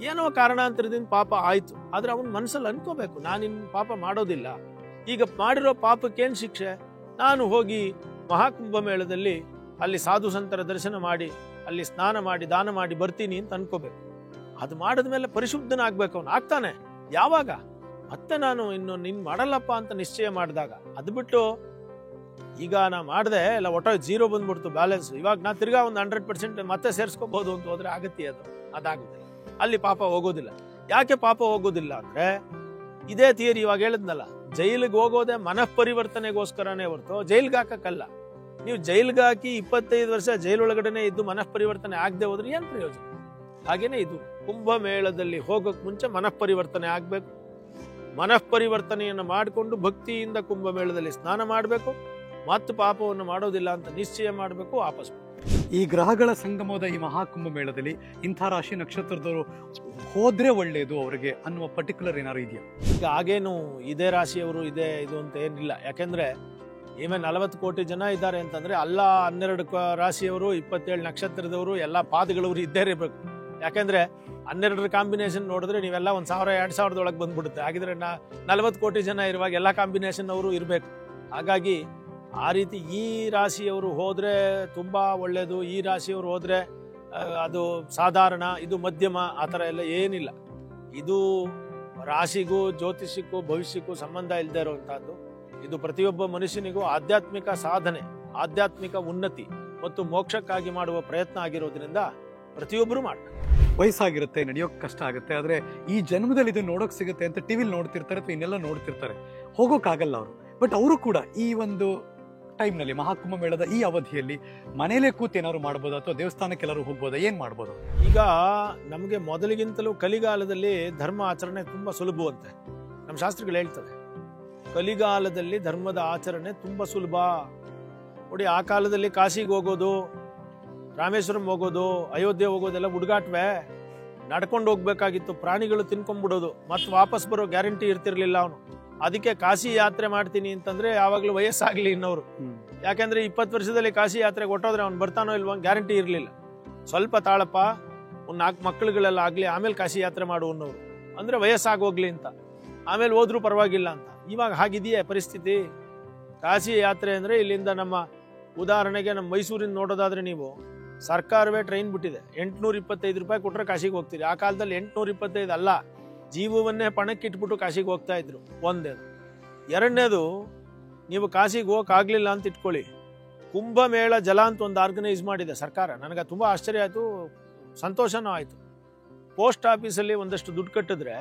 ಏನೋ ಕಾರಣಾಂತರದಿಂದ ಪಾಪ ಆಯ್ತು, ಆದ್ರೆ ಅವನ ಮನಸ್ಸಲ್ಲಿ ಅನ್ಕೋಬೇಕು, ನಾನಿನ್ ಪಾಪ ಮಾಡೋದಿಲ್ಲ. ಈಗ ಮಾಡಿರೋ ಪಾಪಕ್ಕೇನ್ ಶಿಕ್ಷೆ? ನಾನು ಹೋಗಿ ಮಹಾಕುಂಭ ಮೇಳದಲ್ಲಿ ಅಲ್ಲಿ ಸಾಧು ಸಂತರ ದರ್ಶನ ಮಾಡಿ, ಅಲ್ಲಿ ಸ್ನಾನ ಮಾಡಿ, ದಾನ ಮಾಡಿ ಬರ್ತೀನಿ ಅಂತ ಅನ್ಕೋಬೇಕು. ಅದು ಮಾಡಿದ್ಮೇಲೆ ಪರಿಶುದ್ಧನಾಗ್ಬೇಕು. ಅವನು ಆಗ್ತಾನೆ ಯಾವಾಗ? ಮತ್ತೆ ನಾನು ನಿನ್ ಮಾಡಲ್ಲಪ್ಪ ಅಂತ ನಿಶ್ಚಯ ಮಾಡಿದಾಗ. ಅದು ಬಿಟ್ಟು ಈಗ ನಾ ಮಾಡಿದೆ ಎಲ್ಲ ಒಟ್ಟಾಗಿ 0 ಬಂದ್ಬಿಡ್ತು ಬ್ಯಾಲೆನ್ಸ್, ಇವಾಗ ನಾ ತಿರ್ಗಾ ಒಂದು 100% ಮತ್ತೆ ಸೇರ್ಸ್ಕೋಬಹುದು ಅಂತ ಹೋದ್ರೆ ಆಗತ್ತೆ, ಅದಾಗುದಿಲ್ಲ. ಅಲ್ಲಿ ಪಾಪ ಹೋಗೋದಿಲ್ಲ. ಯಾಕೆ ಪಾಪ ಹೋಗೋದಿಲ್ಲ ಅಂದ್ರೆ, ಇದೇ ಥಿಯರಿ ಇವಾಗ ಹೇಳಿದ್ನಲ್ಲ, ಜೈಲಿಗೆ ಹೋಗೋದೇ ಮನಃಪರಿವರ್ತನೆಗೋಸ್ಕರನೇ ಹೊರತು ಜೈಲ್ಗೆ ಹಾಕಕ್ಕಲ್ಲ. ನೀವು ಜೈಲ್ಗೆ ಹಾಕಿ 25 ವರ್ಷ ಜೈಲೊಳಗಡೆನೆ ಇದ್ದು ಮನಃಪರಿವರ್ತನೆ ಆಗದೆ ಹೋದ್ರೆ ಏನ್ ಪ್ರಯೋಜನ? ಹಾಗೇನೆ ಇದು ಕುಂಭಮೇಳದಲ್ಲಿ ಹೋಗೋಕ್ ಮುಂಚೆ ಮನಃಪರಿವರ್ತನೆ ಆಗ್ಬೇಕು. ಮನಃಪರಿವರ್ತನೆಯನ್ನು ಮಾಡಿಕೊಂಡು ಭಕ್ತಿಯಿಂದ ಕುಂಭಮೇಳದಲ್ಲಿ ಸ್ನಾನ ಮಾಡಬೇಕು, ಮತ್ತು ಪಾಪವನ್ನು ಮಾಡೋದಿಲ್ಲ ಅಂತ ನಿಶ್ಚಯ ಮಾಡಬೇಕು, ವಾಪಸ್ ಈ ಗ್ರಹಗಳ ಸಂಗಮದ ಈ ಮಹಾಕುಂಭ ಮೇಳದಲ್ಲಿ ಇಂಥ ರಾಶಿ ನಕ್ಷತ್ರದವರು ಹೋದ್ರೆ ಒಳ್ಳೆಯದು ಅವರಿಗೆ ಅನ್ನುವ ಪರ್ಟಿಕ್ಯುಲರ್ ಏನಾದ್ರು ಇದೆಯಾ? ಈಗ ಹಾಗೇನು ಇದೇ ರಾಶಿಯವರು ಇದೆ ಇದು ಅಂತ ಏನಿಲ್ಲ. ಯಾಕೆಂದ್ರೆ ಈವನ್ 40 ಕೋಟಿ ಜನ ಇದ್ದಾರೆ ಅಂತಂದ್ರೆ ಅಲ್ಲ 12 ರಾಶಿಯವರು 27 ನಕ್ಷತ್ರದವರು ಎಲ್ಲ ಪಾದಗಳವರು ಇದ್ದೇ ಇರಬೇಕು. ಯಾಕೆಂದ್ರೆ 12 ಕಾಂಬಿನೇಷನ್ ನೋಡಿದ್ರೆ ನೀವೆಲ್ಲ 1000-2000 ಒಳಗೆ ಬಂದ್ಬಿಡುತ್ತೆ. ಹಾಗಿದ್ರೆ 40 ಕೋಟಿ ಜನ ಇರುವಾಗ ಎಲ್ಲ ಕಾಂಬಿನೇಷನ್ ಅವರು ಇರಬೇಕು. ಹಾಗಾಗಿ ಆ ರೀತಿ ಈ ರಾಶಿಯವರು ಹೋದ್ರೆ ತುಂಬಾ ಒಳ್ಳೇದು, ಈ ರಾಶಿಯವರು ಹೋದ್ರೆ ಅದು ಸಾಧಾರಣ, ಇದು ಮಧ್ಯಮ, ಆ ಥರ ಎಲ್ಲ ಏನಿಲ್ಲ. ಇದು ರಾಶಿಗೂ ಜ್ಯೋತಿಷಕ್ಕೂ ಭವಿಷ್ಯಕ್ಕೂ ಸಂಬಂಧ ಇಲ್ಲದೆ ಇರುವಂತಹದ್ದು. ಇದು ಪ್ರತಿಯೊಬ್ಬ ಮನುಷ್ಯನಿಗೂ ಆಧ್ಯಾತ್ಮಿಕ ಸಾಧನೆ, ಆಧ್ಯಾತ್ಮಿಕ ಉನ್ನತಿ ಮತ್ತು ಮೋಕ್ಷಕ್ಕಾಗಿ ಮಾಡುವ ಪ್ರಯತ್ನ ಆಗಿರೋದ್ರಿಂದ ಪ್ರತಿಯೊಬ್ಬರು ಮಾಡ್ತಾರೆ. ವಯಸ್ಸಾಗಿರುತ್ತೆ, ನಡೆಯೋಕೆ ಕಷ್ಟ ಆಗುತ್ತೆ, ಆದರೆ ಈ ಜನ್ಮದಲ್ಲಿ ಇದು ನೋಡೋಕೆ ಸಿಗುತ್ತೆ ಅಂತ ಟಿವಿಲಿ ನೋಡ್ತಿರ್ತಾರೆ ಅಥವಾ ಇನ್ನೆಲ್ಲ ನೋಡ್ತಿರ್ತಾರೆ, ಹೋಗೋಕ್ಕಾಗಲ್ಲ ಅವರು. ಬಟ್ ಅವರು ಕೂಡ ಈ ಒಂದು ಟೈಮ್ನಲ್ಲಿ ಮಹಾಕುಂಭ ಮೇಳದ ಈ ಅವಧಿಯಲ್ಲಿ ಮನೇಲೆ ಕೂತು ಏನಾದ್ರು ಮಾಡ್ಬೋದು ಅಥವಾ ದೇವಸ್ಥಾನಕ್ಕೆ ಎಲ್ಲರೂ ಹೋಗ್ಬೋದಾ, ಏನು ಮಾಡ್ಬೋದು? ಈಗ ನಮಗೆ ಮೊದಲಿಗಿಂತಲೂ ಕಲಿಗಾಲದಲ್ಲಿ ಧರ್ಮ ಆಚರಣೆ ತುಂಬ ಸುಲಭವಂತೆ. ನಮ್ಮ ಶಾಸ್ತ್ರಗಳು ಹೇಳ್ತವೆ ಕಲಿಗಾಲದಲ್ಲಿ ಧರ್ಮದ ಆಚರಣೆ ತುಂಬ ಸುಲಭ. ನೋಡಿ, ಆ ಕಾಲದಲ್ಲಿ ಕಾಶಿಗೆ ಹೋಗೋದು, ರಾಮೇಶ್ವರಂ ಹೋಗೋದು, ಅಯೋಧ್ಯೆ ಹೋಗೋದೆಲ್ಲ ಹುಡುಗಾಟ್ವೆ. ನಡ್ಕೊಂಡು ಹೋಗ್ಬೇಕಾಗಿತ್ತು, ಪ್ರಾಣಿಗಳು ತಿನ್ಕೊಂಡ್ಬಿಡೋದು, ಮತ್ತೆ ವಾಪಸ್ ಬರೋ ಗ್ಯಾರಂಟಿ ಇರ್ತಿರ್ಲಿಲ್ಲ ಅವನು. ಅದಕ್ಕೆ ಕಾಶಿ ಯಾತ್ರೆ ಮಾಡ್ತೀನಿ ಅಂತಂದ್ರೆ ಯಾವಾಗಲೂ ವಯಸ್ಸಾಗ್ಲಿ ಇನ್ನವರು. ಯಾಕೆಂದ್ರೆ 20 ವರ್ಷದಲ್ಲಿ ಕಾಶಿ ಯಾತ್ರೆಗೆ ಹೊಟ್ಟೋದ್ರೆ ಅವ್ನು ಬರ್ತಾನೋ ಇಲ್ವೋ ಗ್ಯಾರಂಟಿ ಇರಲಿಲ್ಲ. ಸ್ವಲ್ಪ ತಾಳಪ್ಪ, ಒಂದು 4 ಮಕ್ಕಳುಗಳೆಲ್ಲ ಆಗ್ಲಿ, ಆಮೇಲೆ ಕಾಶಿ ಯಾತ್ರೆ ಮಾಡು ಅನ್ನೋರು. ಅಂದ್ರೆ ವಯಸ್ಸಾಗೋಗ್ಲಿ ಅಂತ, ಆಮೇಲೆ ಹೋದ್ರೂ ಪರವಾಗಿಲ್ಲ ಅಂತ. ಇವಾಗ ಹಾಗಿದೆಯೇ ಪರಿಸ್ಥಿತಿ? ಕಾಶಿ ಯಾತ್ರೆ ಅಂದ್ರೆ ಇಲ್ಲಿಂದ ನಮ್ಮ ಉದಾಹರಣೆಗೆ ನಮ್ಮ ಮೈಸೂರಿಂದ ನೋಡೋದಾದ್ರೆ ನೀವು ಸರ್ಕಾರವೇ ಟ್ರೈನ್ ಬಿಟ್ಟಿದೆ. 825 ರೂಪಾಯಿ ಕೊಟ್ಟರೆ ಕಾಶಿಗೆ ಹೋಗ್ತೀರಿ. ಆ ಕಾಲದಲ್ಲಿ 825 ಅಲ್ಲ, ಜೀವವನ್ನೇ ಪಣಕ್ಕೆ ಇಟ್ಬಿಟ್ಟು ಕಾಶಿಗೆ ಹೋಗ್ತಾ ಇದ್ರು. ಒಂದೇದು. ಎರಡನೇದು, ನೀವು ಕಾಶಿಗೆ ಹೋಗಕ್ಕಾಗ್ಲಿಲ್ಲ ಅಂತ ಇಟ್ಕೊಳ್ಳಿ, ಕುಂಭಮೇಳ ಜಲ ಅಂತ ಒಂದು ಆರ್ಗನೈಸ್ ಮಾಡಿದೆ ಸರ್ಕಾರ. ನನಗೆ ತುಂಬ ಆಶ್ಚರ್ಯ ಆಯಿತು, ಸಂತೋಷನೂ ಆಯಿತು. ಪೋಸ್ಟ್ ಆಫೀಸಲ್ಲಿ ಒಂದಷ್ಟು ದುಡ್ಡು ಕಟ್ಟಿದ್ರೆ,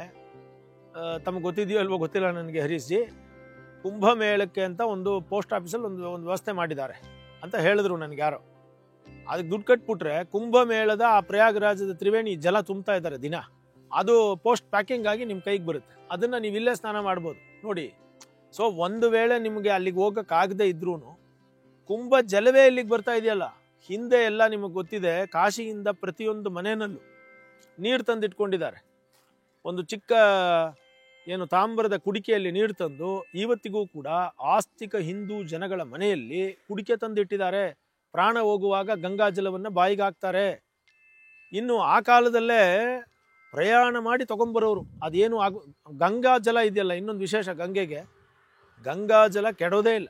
ತಮಗೆ ಗೊತ್ತಿದೆಯೋ ಅಲ್ವೋ ಗೊತ್ತಿಲ್ಲ ನನಗೆ ಹರೀಶ್ ಜಿ, ಕುಂಭಮೇಳಕ್ಕೆ ಅಂತ ಒಂದು ಪೋಸ್ಟ್ ಆಫೀಸಲ್ಲಿ ಒಂದು ವ್ಯವಸ್ಥೆ ಮಾಡಿದ್ದಾರೆ ಅಂತ ಹೇಳಿದ್ರು ನನಗೆ ಯಾರೋ. ಅದಕ್ಕೆ ದುಡ್ಡು ಕಟ್ಬಿಟ್ರೆ ಕುಂಭಮೇಳದ ಆ ಪ್ರಯಾಗರಾಜದ ತ್ರಿವೇಣಿ ಜಲ ತುಂಬ್ತಾ ಇದ್ದಾರೆ ದಿನ. ಅದು ಪೋಸ್ಟ್ ಪ್ಯಾಕಿಂಗ್ ಆಗಿ ನಿಮ್ಮ ಕೈಗೆ ಬರುತ್ತೆ. ಅದನ್ನು ನೀವು ಇಲ್ಲೇ ಸ್ನಾನ ಮಾಡ್ಬೋದು ನೋಡಿ. ಸೊ ಒಂದು ವೇಳೆ ನಿಮಗೆ ಅಲ್ಲಿಗೆ ಹೋಗೋಕ್ಕಾಗದೇ ಇದ್ರೂ ಕುಂಭ ಜಲವೇ ಇಲ್ಲಿಗೆ ಬರ್ತಾ ಇದೆಯಲ್ಲ. ಹಿಂದೆ ಎಲ್ಲ ನಿಮಗೆ ಗೊತ್ತಿದೆ, ಕಾಶಿಯಿಂದ ಪ್ರತಿಯೊಂದು ಮನೆಯಲ್ಲೂ ನೀರು ತಂದಿಟ್ಕೊಂಡಿದ್ದಾರೆ. ಒಂದು ಚಿಕ್ಕ ತಾಮ್ರದ ಕುಡಿಕೆಯಲ್ಲಿ ನೀರು ತಂದು ಇವತ್ತಿಗೂ ಕೂಡ ಆಸ್ತಿಕ ಹಿಂದೂ ಜನಗಳ ಮನೆಯಲ್ಲಿ ಕುಡಿಕೆ ತಂದಿಟ್ಟಿದ್ದಾರೆ. ಪ್ರಾಣ ಹೋಗುವಾಗ ಗಂಗಾ ಜಲವನ್ನು ಬಾಯಿಗೆ ಹಾಕ್ತಾರೆ. ಇನ್ನು ಆ ಕಾಲದಲ್ಲೇ ಪ್ರಯಾಣ ಮಾಡಿ ತಗೊಂಡ್ಬರೋರು. ಅದೇನು ಗಂಗಾ ಜಲ ಇದೆಯಲ್ಲ, ಇನ್ನೊಂದು ವಿಶೇಷ ಗಂಗೆಗೆ, ಗಂಗಾ ಜಲ ಕೆಡೋದೇ ಇಲ್ಲ.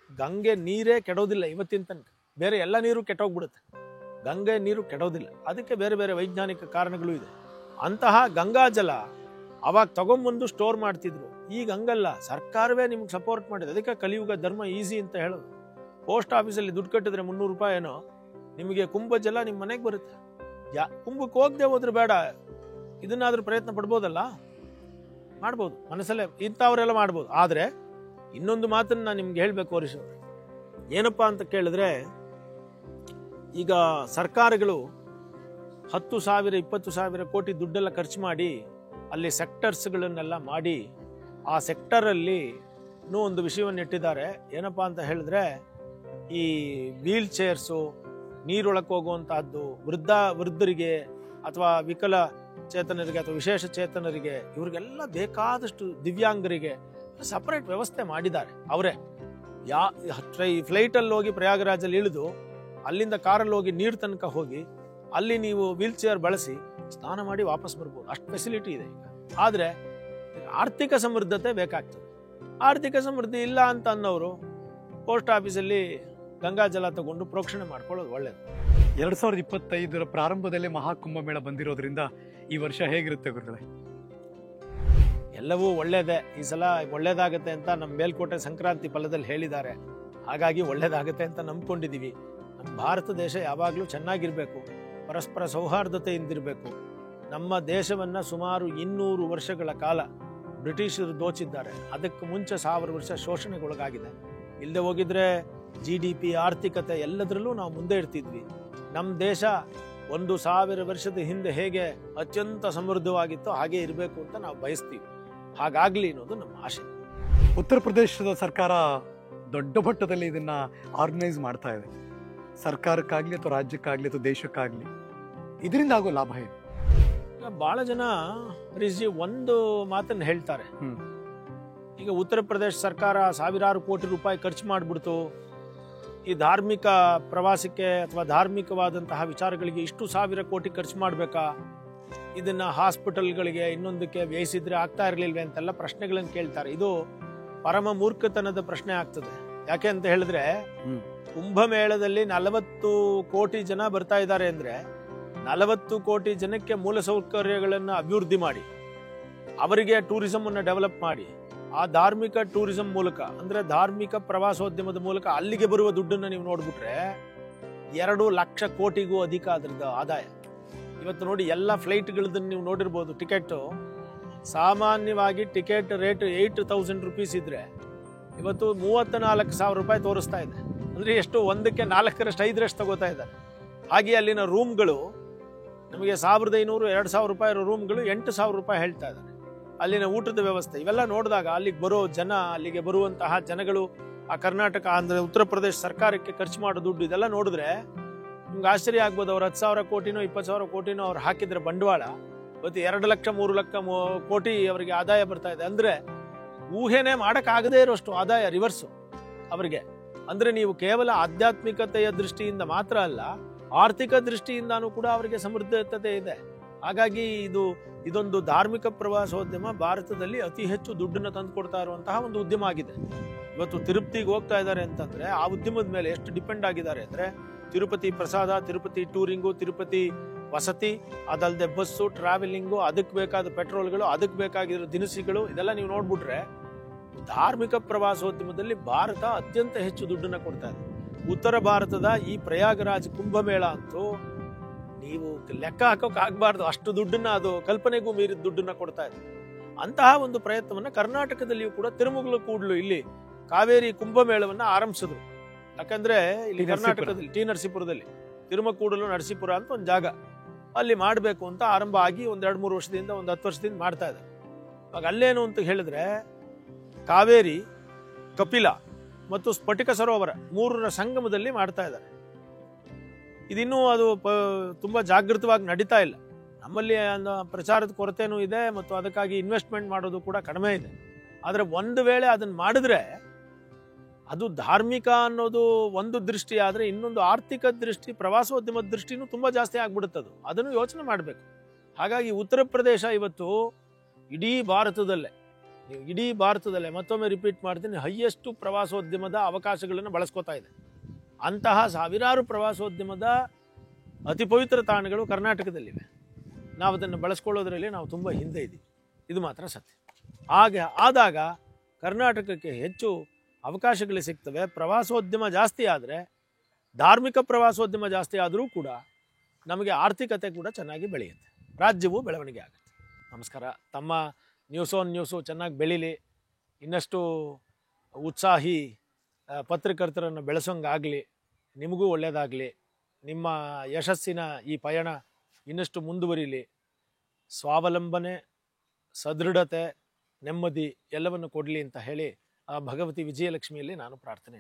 ಗಂಗೆ ನೀರೇ ಕೆಡೋದಿಲ್ಲ ಇವತ್ತಿನ ತನಕ. ಬೇರೆ ಎಲ್ಲ ನೀರು ಕೆಟ್ಟೋಗ್ಬಿಡುತ್ತೆ, ಗಂಗೆ ನೀರು ಕೆಡೋದಿಲ್ಲ. ಅದಕ್ಕೆ ಬೇರೆ ಬೇರೆ ವೈಜ್ಞಾನಿಕ ಕಾರಣಗಳು ಇದೆ. ಅಂತಹ ಗಂಗಾ ಜಲ ಅವಾಗ ತಗೊಂಬಂದು ಸ್ಟೋರ್ ಮಾಡ್ತಿದ್ರು. ಈಗ ಹಂಗಲ್ಲ, ಸರ್ಕಾರವೇ ನಿಮ್ಗೆ ಸಪೋರ್ಟ್ ಮಾಡಿದೆ. ಅದಕ್ಕೆ ಕಲಿಯುಗ ಧರ್ಮ ಈಸಿ ಅಂತ ಹೇಳೋದು. ಪೋಸ್ಟ್ ಆಫೀಸಲ್ಲಿ ದುಡ್ಡು ಕಟ್ಟಿದ್ರೆ 300 ರೂಪಾಯಿ ಏನೋ, ನಿಮಗೆ ಕುಂಭ ಜಲ ನಿಮ್ಮ ಮನೆಗೆ ಬರುತ್ತೆ. ಕುಂಭಕ್ಕೆ ಹೋಗದೆ ಹೋದ್ರೆ ಬೇಡ, ಇದನ್ನಾದ್ರೂ ಪ್ರಯತ್ನ ಪಡ್ಬೋದಲ್ಲ, ಮಾಡ್ಬೋದು ಮನಸ್ಸಲ್ಲೇ, ಇಂಥವರೆಲ್ಲ ಮಾಡ್ಬೋದು. ಆದರೆ ಇನ್ನೊಂದು ಮಾತನ್ನು ನಾನು ನಿಮ್ಗೆ ಹೇಳಬೇಕು ಹರೀಶ್ ಅವರು, ಏನಪ್ಪಾ ಅಂತ ಕೇಳಿದ್ರೆ, ಈಗ ಸರ್ಕಾರಗಳು 10,000 20,000 ಕೋಟಿ ದುಡ್ಡೆಲ್ಲ ಖರ್ಚು ಮಾಡಿ ಅಲ್ಲಿ ಸೆಕ್ಟರ್ಸ್ಗಳನ್ನೆಲ್ಲ ಮಾಡಿ, ಆ ಸೆಕ್ಟರಲ್ಲಿ ಒಂದು ವಿಷಯವನ್ನು ಇಟ್ಟಿದ್ದಾರೆ. ಏನಪ್ಪಾ ಅಂತ ಹೇಳಿದ್ರೆ, ಈ ವೀಲ್ ಚೇರ್ಸು, ನೀರೊಳಕ್ಕೆ ಹೋಗುವಂತಹದ್ದು, ವೃದ್ಧರಿಗೆ ಅಥವಾ ವಿಕಲ ಚೇತನರಿಗೆ ಅಥವಾ ವಿಶೇಷ ಚೇತನರಿಗೆ, ಇವ್ರಿಗೆಲ್ಲ ಬೇಕಾದಷ್ಟು ದಿವ್ಯಾಂಗರಿಗೆ ಸಪರೇಟ್ ವ್ಯವಸ್ಥೆ ಮಾಡಿದ್ದಾರೆ ಅವರೇ. ಫ್ಲೈಟಲ್ಲಿ ಹೋಗಿ ಪ್ರಯಾಗರಾಜಲ್ಲಿ ಇಳಿದು ಅಲ್ಲಿಂದ ಕಾರಲ್ಲಿ ಹೋಗಿ ನೀರು ತನಕ ಹೋಗಿ ಅಲ್ಲಿ ನೀವು ವೀಲ್ ಚೇರ್ ಬಳಸಿ ಸ್ನಾನ ಮಾಡಿ ವಾಪಸ್ ಬರ್ಬೋದು. ಅಷ್ಟು ಫೆಸಿಲಿಟಿ ಇದೆ ಈಗ. ಆದರೆ ಆರ್ಥಿಕ ಸಮೃದ್ಧತೆ ಬೇಕಾಗ್ತದೆ. ಆರ್ಥಿಕ ಸಮೃದ್ಧಿ ಇಲ್ಲ ಅಂತ ಅನ್ನೋರು ಪೋಸ್ಟ್ ಆಫೀಸಲ್ಲಿ ಗಂಗಾ ಜಲ ತಗೊಂಡು ಪ್ರೋಕ್ಷಣೆ ಮಾಡ್ಕೊಳ್ಳೋದು ಒಳ್ಳೇದು. 2025 ಪ್ರಾರಂಭದಲ್ಲೇ ಮಹಾಕುಂಭ ಮೇಳ ಬಂದಿರೋದ್ರಿಂದ ಈ ವರ್ಷ ಹೇಗಿರುತ್ತೆ ಗುರುಗಳೇ? ಎಲ್ಲವೂ ಒಳ್ಳೇದೇ. ಈ ಸಲ ಒಳ್ಳೇದಾಗತ್ತೆ ಅಂತ ನಮ್ಮ ಮೇಲ್ಕೋಟೆ ಸಂಕ್ರಾಂತಿ ಫಲದಲ್ಲಿ ಹೇಳಿದ್ದಾರೆ. ಹಾಗಾಗಿ ಒಳ್ಳೇದಾಗತ್ತೆ ಅಂತ ನಂಬ್ಕೊಂಡಿದ್ದೀವಿ. ನಮ್ಮ ಭಾರತ ದೇಶ ಯಾವಾಗಲೂ ಚೆನ್ನಾಗಿರಬೇಕು, ಪರಸ್ಪರ ಸೌಹಾರ್ದತೆಯಿಂದಿರಬೇಕು. ನಮ್ಮ ದೇಶವನ್ನು ಸುಮಾರು 200 ವರ್ಷಗಳ ಕಾಲ ಬ್ರಿಟಿಷರು ದೋಚಿದ್ದಾರೆ. ಅದಕ್ಕೆ ಮುಂಚೆ 1000 ವರ್ಷ ಶೋಷಣೆಗೊಳಗಾಗಿದೆ. ಇಲ್ಲದೆ ಹೋಗಿದ್ರೆ GDP, ಆರ್ಥಿಕತೆ ಎಲ್ಲದರಲ್ಲೂ ನಾವು ಮುಂದೆ ಇರ್ತಿದ್ವಿ. ನಮ್ಮ ದೇಶ 1000 ವರ್ಷದ ಹಿಂದೆ ಹೇಗೆ ಅತ್ಯಂತ ಸಮೃದ್ಧವಾಗಿತ್ತೋ ಹಾಗೆ ಇರಬೇಕು ಅಂತ ನಾವು ಬಯಸ್ತೀವಿ. ಹಾಗಾಗ್ಲಿ ಅನ್ನೋದು ನಮ್ಮ ಆಶೆ. ಉತ್ತರ ಪ್ರದೇಶದ ಸರ್ಕಾರ ದೊಡ್ಡ ಮಟ್ಟದಲ್ಲಿ ಇದನ್ನ ಆರ್ಗನೈಸ್ ಮಾಡ್ತಾ ಇದೆ. ಸರ್ಕಾರಕ್ಕಾಗ್ಲಿ ಅಥವಾ ರಾಜ್ಯಕ್ಕಾಗ್ಲಿ ಅಥವಾ ದೇಶಕ್ಕಾಗ್ಲಿ ಇದರಿಂದ ಆಗೋ ಲಾಭ ಏನು? ಈಗ ಬಹಳ ಜನ ಹರೀಶ್ಜಿ ಒಂದು ಮಾತನ್ನು ಹೇಳ್ತಾರೆ. ಈಗ ಉತ್ತರ ಪ್ರದೇಶ ಸರ್ಕಾರ ಸಾವಿರಾರು ಕೋಟಿ ರೂಪಾಯಿ ಖರ್ಚು ಮಾಡಿಬಿಡ್ತು, ಈ ಧಾರ್ಮಿಕ ಪ್ರವಾಸಕ್ಕೆ ಅಥವಾ ಧಾರ್ಮಿಕವಾದಂತಹ ವಿಚಾರಗಳಿಗೆ ಇಷ್ಟು ಸಾವಿರ ಕೋಟಿ ಖರ್ಚು ಮಾಡಬೇಕಾ, ಇದನ್ನ ಹಾಸ್ಪಿಟಲ್ಗಳಿಗೆ ಇನ್ನೊಂದಕ್ಕೆ ವ್ಯಯಿಸಿದ್ರೆ ಆಗ್ತಾ ಇರಲಿಲ್ವೇ ಅಂತೆಲ್ಲ ಪ್ರಶ್ನೆಗಳನ್ನು ಕೇಳ್ತಾರೆ. ಇದು ಪರಮ ಮೂರ್ಖತನದ ಪ್ರಶ್ನೆ ಆಗ್ತದೆ. ಯಾಕೆ ಅಂತ ಹೇಳಿದ್ರೆ, ಕುಂಭಮೇಳದಲ್ಲಿ 40 ಕೋಟಿ ಜನ ಬರ್ತಾ ಇದ್ದಾರೆ ಅಂದ್ರೆ 40 ಕೋಟಿ ಜನಕ್ಕೆ ಮೂಲಸೌಕರ್ಯಗಳನ್ನು ಅಭಿವೃದ್ಧಿ ಮಾಡಿ, ಅವರಿಗೆ ಟೂರಿಸಂ ಅನ್ನು ಡೆವಲಪ್ ಮಾಡಿ, ಆ ಧಾರ್ಮಿಕ ಟೂರಿಸಂ ಮೂಲಕ ಅಂದ್ರೆ ಧಾರ್ಮಿಕ ಪ್ರವಾಸೋದ್ಯಮದ ಮೂಲಕ ಅಲ್ಲಿಗೆ ಬರುವ ದುಡ್ಡನ್ನು ನೀವು ನೋಡ್ಬಿಟ್ರೆ 2 ಲಕ್ಷ ಕೋಟಿಗೂ ಅಧಿಕ ಅದರದ ಆದಾಯ. ಇವತ್ತು ನೋಡಿ, ಎಲ್ಲ ಫ್ಲೈಟ್ಗಳದನ್ನು ನೀವು ನೋಡಿರ್ಬೋದು. ಟಿಕೆಟ್ ಸಾಮಾನ್ಯವಾಗಿ ಟಿಕೆಟ್ ರೇಟ್ 8,000 ರುಪೀಸ್ ಇದ್ರೆ ಇವತ್ತು 34,000 ರೂಪಾಯಿ ತೋರಿಸ್ತಾ ಇದೆ. ಅಂದ್ರೆ ಎಷ್ಟು, ಒಂದಕ್ಕೆ 4ರಷ್ಟು 5ರಷ್ಟು ತಗೋತಾ ಇದ್ದಾರೆ. ಹಾಗೆ ಅಲ್ಲಿನ ರೂಮ್ಗಳು ನಮಗೆ 1,500-2,000 ರೂಪಾಯಿ ರೂಮ್ಗಳು 8,000 ರೂಪಾಯಿ ಹೇಳ್ತಾ ಇದ್ದಾರೆ. ಅಲ್ಲಿನ ಊಟದ ವ್ಯವಸ್ಥೆ ಇವೆಲ್ಲ ನೋಡಿದಾಗ ಅಲ್ಲಿಗೆ ಬರೋ ಜನ, ಅಲ್ಲಿಗೆ ಬರುವಂತಹ ಜನಗಳು, ಆ ಕರ್ನಾಟಕ ಅಂದ್ರೆ ಉತ್ತರ ಪ್ರದೇಶ ಸರ್ಕಾರಕ್ಕೆ ಖರ್ಚು ಮಾಡೋ ದುಡ್ಡು ಇದೆಲ್ಲ ನೋಡಿದ್ರೆ ನಿಮ್ಗೆ ಆಶ್ಚರ್ಯ ಆಗ್ಬೋದು. ಅವ್ರು 10,000 ಕೋಟಿನೋ 20,000 ಕೋಟಿನೋ ಅವ್ರು ಹಾಕಿದ್ರೆ ಬಂಡವಾಳ, ಇವತ್ತು 2 ಲಕ್ಷ 3 ಲಕ್ಷ ಕೋಟಿ ಅವರಿಗೆ ಆದಾಯ ಬರ್ತಾ ಇದೆ. ಅಂದ್ರೆ ಊಹೆನೆ ಮಾಡಕ್ಕಾಗದೇ ಇರೋಷ್ಟು ಆದಾಯ ರಿವರ್ಸು ಅವರಿಗೆ. ಅಂದ್ರೆ ನೀವು ಕೇವಲ ಆಧ್ಯಾತ್ಮಿಕತೆಯ ದೃಷ್ಟಿಯಿಂದ ಮಾತ್ರ ಅಲ್ಲ, ಆರ್ಥಿಕ ದೃಷ್ಟಿಯಿಂದಾನೂ ಕೂಡ ಅವರಿಗೆ ಸಮೃದ್ಧತೆ ಇದೆ. ಹಾಗಾಗಿ ಇದೊಂದು ಧಾರ್ಮಿಕ ಪ್ರವಾಸೋದ್ಯಮ ಭಾರತದಲ್ಲಿ ಅತಿ ಹೆಚ್ಚು ದುಡ್ಡನ್ನು ತಂದು ಕೊಡ್ತಾ ಇರುವಂತಹ ಒಂದು ಉದ್ಯಮ ಆಗಿದೆ. ಇವತ್ತು ತಿರುಪತಿಗೆ ಹೋಗ್ತಾ ಇದ್ದಾರೆ ಅಂತಂದ್ರೆ ಆ ಉದ್ಯಮದ ಮೇಲೆ ಎಷ್ಟು ಡಿಪೆಂಡ್ ಆಗಿದ್ದಾರೆ ಅಂದ್ರೆ, ತಿರುಪತಿ ಪ್ರಸಾದ, ತಿರುಪತಿ ಟೂರಿಂಗು, ತಿರುಪತಿ ವಸತಿ, ಅದಲ್ಲದೆ ಬಸ್ಸು, ಟ್ರಾವೆಲಿಂಗು, ಅದಕ್ಕೆ ಬೇಕಾದ ಪೆಟ್ರೋಲ್ಗಳು, ಅದಕ್ಕೆ ಬೇಕಾಗಿರೋ ದಿನಸಿಗಳು, ಇದೆಲ್ಲ ನೀವು ನೋಡ್ಬಿಟ್ರೆ ಧಾರ್ಮಿಕ ಪ್ರವಾಸೋದ್ಯಮದಲ್ಲಿ ಭಾರತ ಅತ್ಯಂತ ಹೆಚ್ಚು ದುಡ್ಡನ್ನ ಕೊಡ್ತಾ ಇದೆ. ಉತ್ತರ ಭಾರತದ ಈ ಪ್ರಯಾಗರಾಜ್ ಕುಂಭಮೇಳ ಅಂತೂ ನೀವು ಲೆಕ್ಕ ಹಾಕೋಕೆ ಆಗ್ಬಾರ್ದು, ಅಷ್ಟು ದುಡ್ಡನ್ನ, ಅದು ಕಲ್ಪನೆಗೂ ಮೀರಿದ ದುಡ್ಡನ್ನ ಕೊಡ್ತಾ ಇದೆ. ಅಂತಹ ಒಂದು ಪ್ರಯತ್ನವನ್ನ ಕರ್ನಾಟಕದಲ್ಲಿಯೂ ಕೂಡ ತಿರುಮಗಲು ಕೂಡಲು ಇಲ್ಲಿ ಕಾವೇರಿ ಕುಂಭಮೇಳವನ್ನ ಆರಂಭಿಸಿದ್ರು. ಯಾಕಂದ್ರೆ ಇಲ್ಲಿ ಕರ್ನಾಟಕದಲ್ಲಿ ಟಿ ನರಸೀಪುರದಲ್ಲಿ ತಿರುಮಕೂಡಲು ನರಸೀಪುರ ಅಂತ ಒಂದು ಜಾಗ, ಅಲ್ಲಿ ಮಾಡಬೇಕು ಅಂತ ಆರಂಭ ಆಗಿ 1-2-3 ವರ್ಷದಿಂದ, 10 ವರ್ಷದಿಂದ ಮಾಡ್ತಾ ಇದ್ದಾರೆ. ಇವಾಗ ಅಲ್ಲೇನು ಅಂತ ಹೇಳಿದ್ರೆ, ಕಾವೇರಿ, ಕಪಿಲ ಮತ್ತು ಸ್ಫಟಿಕ ಸರೋವರ 3ರ ಸಂಗಮದಲ್ಲಿ ಮಾಡ್ತಾ ಇದ್ದಾರೆ. ಇದಿನ್ನೂ ಅದು ತುಂಬಾ ಜಾಗೃತವಾಗಿ ನಡೀತಾ ಇಲ್ಲ. ನಮ್ಮಲ್ಲಿ ಪ್ರಚಾರದ ಕೊರತೆನೂ ಇದೆ ಮತ್ತು ಅದಕ್ಕಾಗಿ ಇನ್ವೆಸ್ಟ್ಮೆಂಟ್ ಮಾಡೋದು ಕೂಡ ಕಡಿಮೆ ಇದೆ. ಆದರೆ ಒಂದು ವೇಳೆ ಅದನ್ನು ಮಾಡಿದ್ರೆ ಅದು ಧಾರ್ಮಿಕ ಅನ್ನೋದು ಒಂದು ದೃಷ್ಟಿ ಆದರೆ, ಇನ್ನೊಂದು ಆರ್ಥಿಕ ದೃಷ್ಟಿ, ಪ್ರವಾಸೋದ್ಯಮದ ದೃಷ್ಟಿನೂ ತುಂಬಾ ಜಾಸ್ತಿ ಆಗ್ಬಿಡುತ್ತದು. ಅದನ್ನು ಯೋಚನೆ ಮಾಡಬೇಕು. ಹಾಗಾಗಿ ಉತ್ತರ ಪ್ರದೇಶ ಇವತ್ತು ಇಡೀ ಭಾರತದಲ್ಲೇ ಮತ್ತೊಮ್ಮೆ ರಿಪೀಟ್ ಮಾಡ್ತೀನಿ, ಹೈಯೆಸ್ಟ್ ಪ್ರವಾಸೋದ್ಯಮದ ಅವಕಾಶಗಳನ್ನು ಬಳಸ್ಕೋತಾ ಇದೆ. ಅಂತಹ ಸಾವಿರಾರು ಪ್ರವಾಸೋದ್ಯಮದ ಅತಿ ಪವಿತ್ರ ತಾಣಗಳು ಕರ್ನಾಟಕದಲ್ಲಿವೆ. ನಾವು ಅದನ್ನು ಬಳಸ್ಕೊಳ್ಳೋದ್ರಲ್ಲಿ ನಾವು ತುಂಬ ಹಿಂದೆ ಇದ್ದೀವಿ, ಇದು ಮಾತ್ರ ಸತ್ಯ. ಹಾಗೆ ಆದಾಗ ಕರ್ನಾಟಕಕ್ಕೆ ಹೆಚ್ಚು ಅವಕಾಶಗಳು ಸಿಗ್ತವೆ. ಪ್ರವಾಸೋದ್ಯಮ ಜಾಸ್ತಿ ಆದರೆ, ಧಾರ್ಮಿಕ ಪ್ರವಾಸೋದ್ಯಮ ಜಾಸ್ತಿ ಆದರೂ ಕೂಡ ನಮಗೆ ಆರ್ಥಿಕತೆ ಕೂಡ ಚೆನ್ನಾಗಿ ಬೆಳೆಯುತ್ತೆ, ರಾಜ್ಯವು ಬೆಳವಣಿಗೆ ಆಗುತ್ತೆ. ನಮಸ್ಕಾರ. ತಮ್ಮ ನ್ಯೂಸ್ ಆನ್ ನ್ಯೂಸು ಚೆನ್ನಾಗಿ ಬೆಳೀಲಿ, ಇನ್ನಷ್ಟು ಉತ್ಸಾಹಿ ಪತ್ರಕರ್ತರನ್ನು ಬೆಳೆಸೋಂಗಾಗಲಿ, ನಿಮಗೂ ಒಳ್ಳೆಯದಾಗಲಿ, ನಿಮ್ಮ ಯಶಸ್ಸಿನ ಈ ಪಯಣ ಇನ್ನಷ್ಟು ಮುಂದುವರಿಲಿ, ಸ್ವಾವಲಂಬನೆ, ಸದೃಢತೆ, ನೆಮ್ಮದಿ ಎಲ್ಲವನ್ನು ಕೊಡಲಿ ಅಂತ ಹೇಳಿ ಆ ಭಗವತಿ ವಿಜಯಲಕ್ಷ್ಮಿಯಲ್ಲಿ ನಾನು ಪ್ರಾರ್ಥನೆ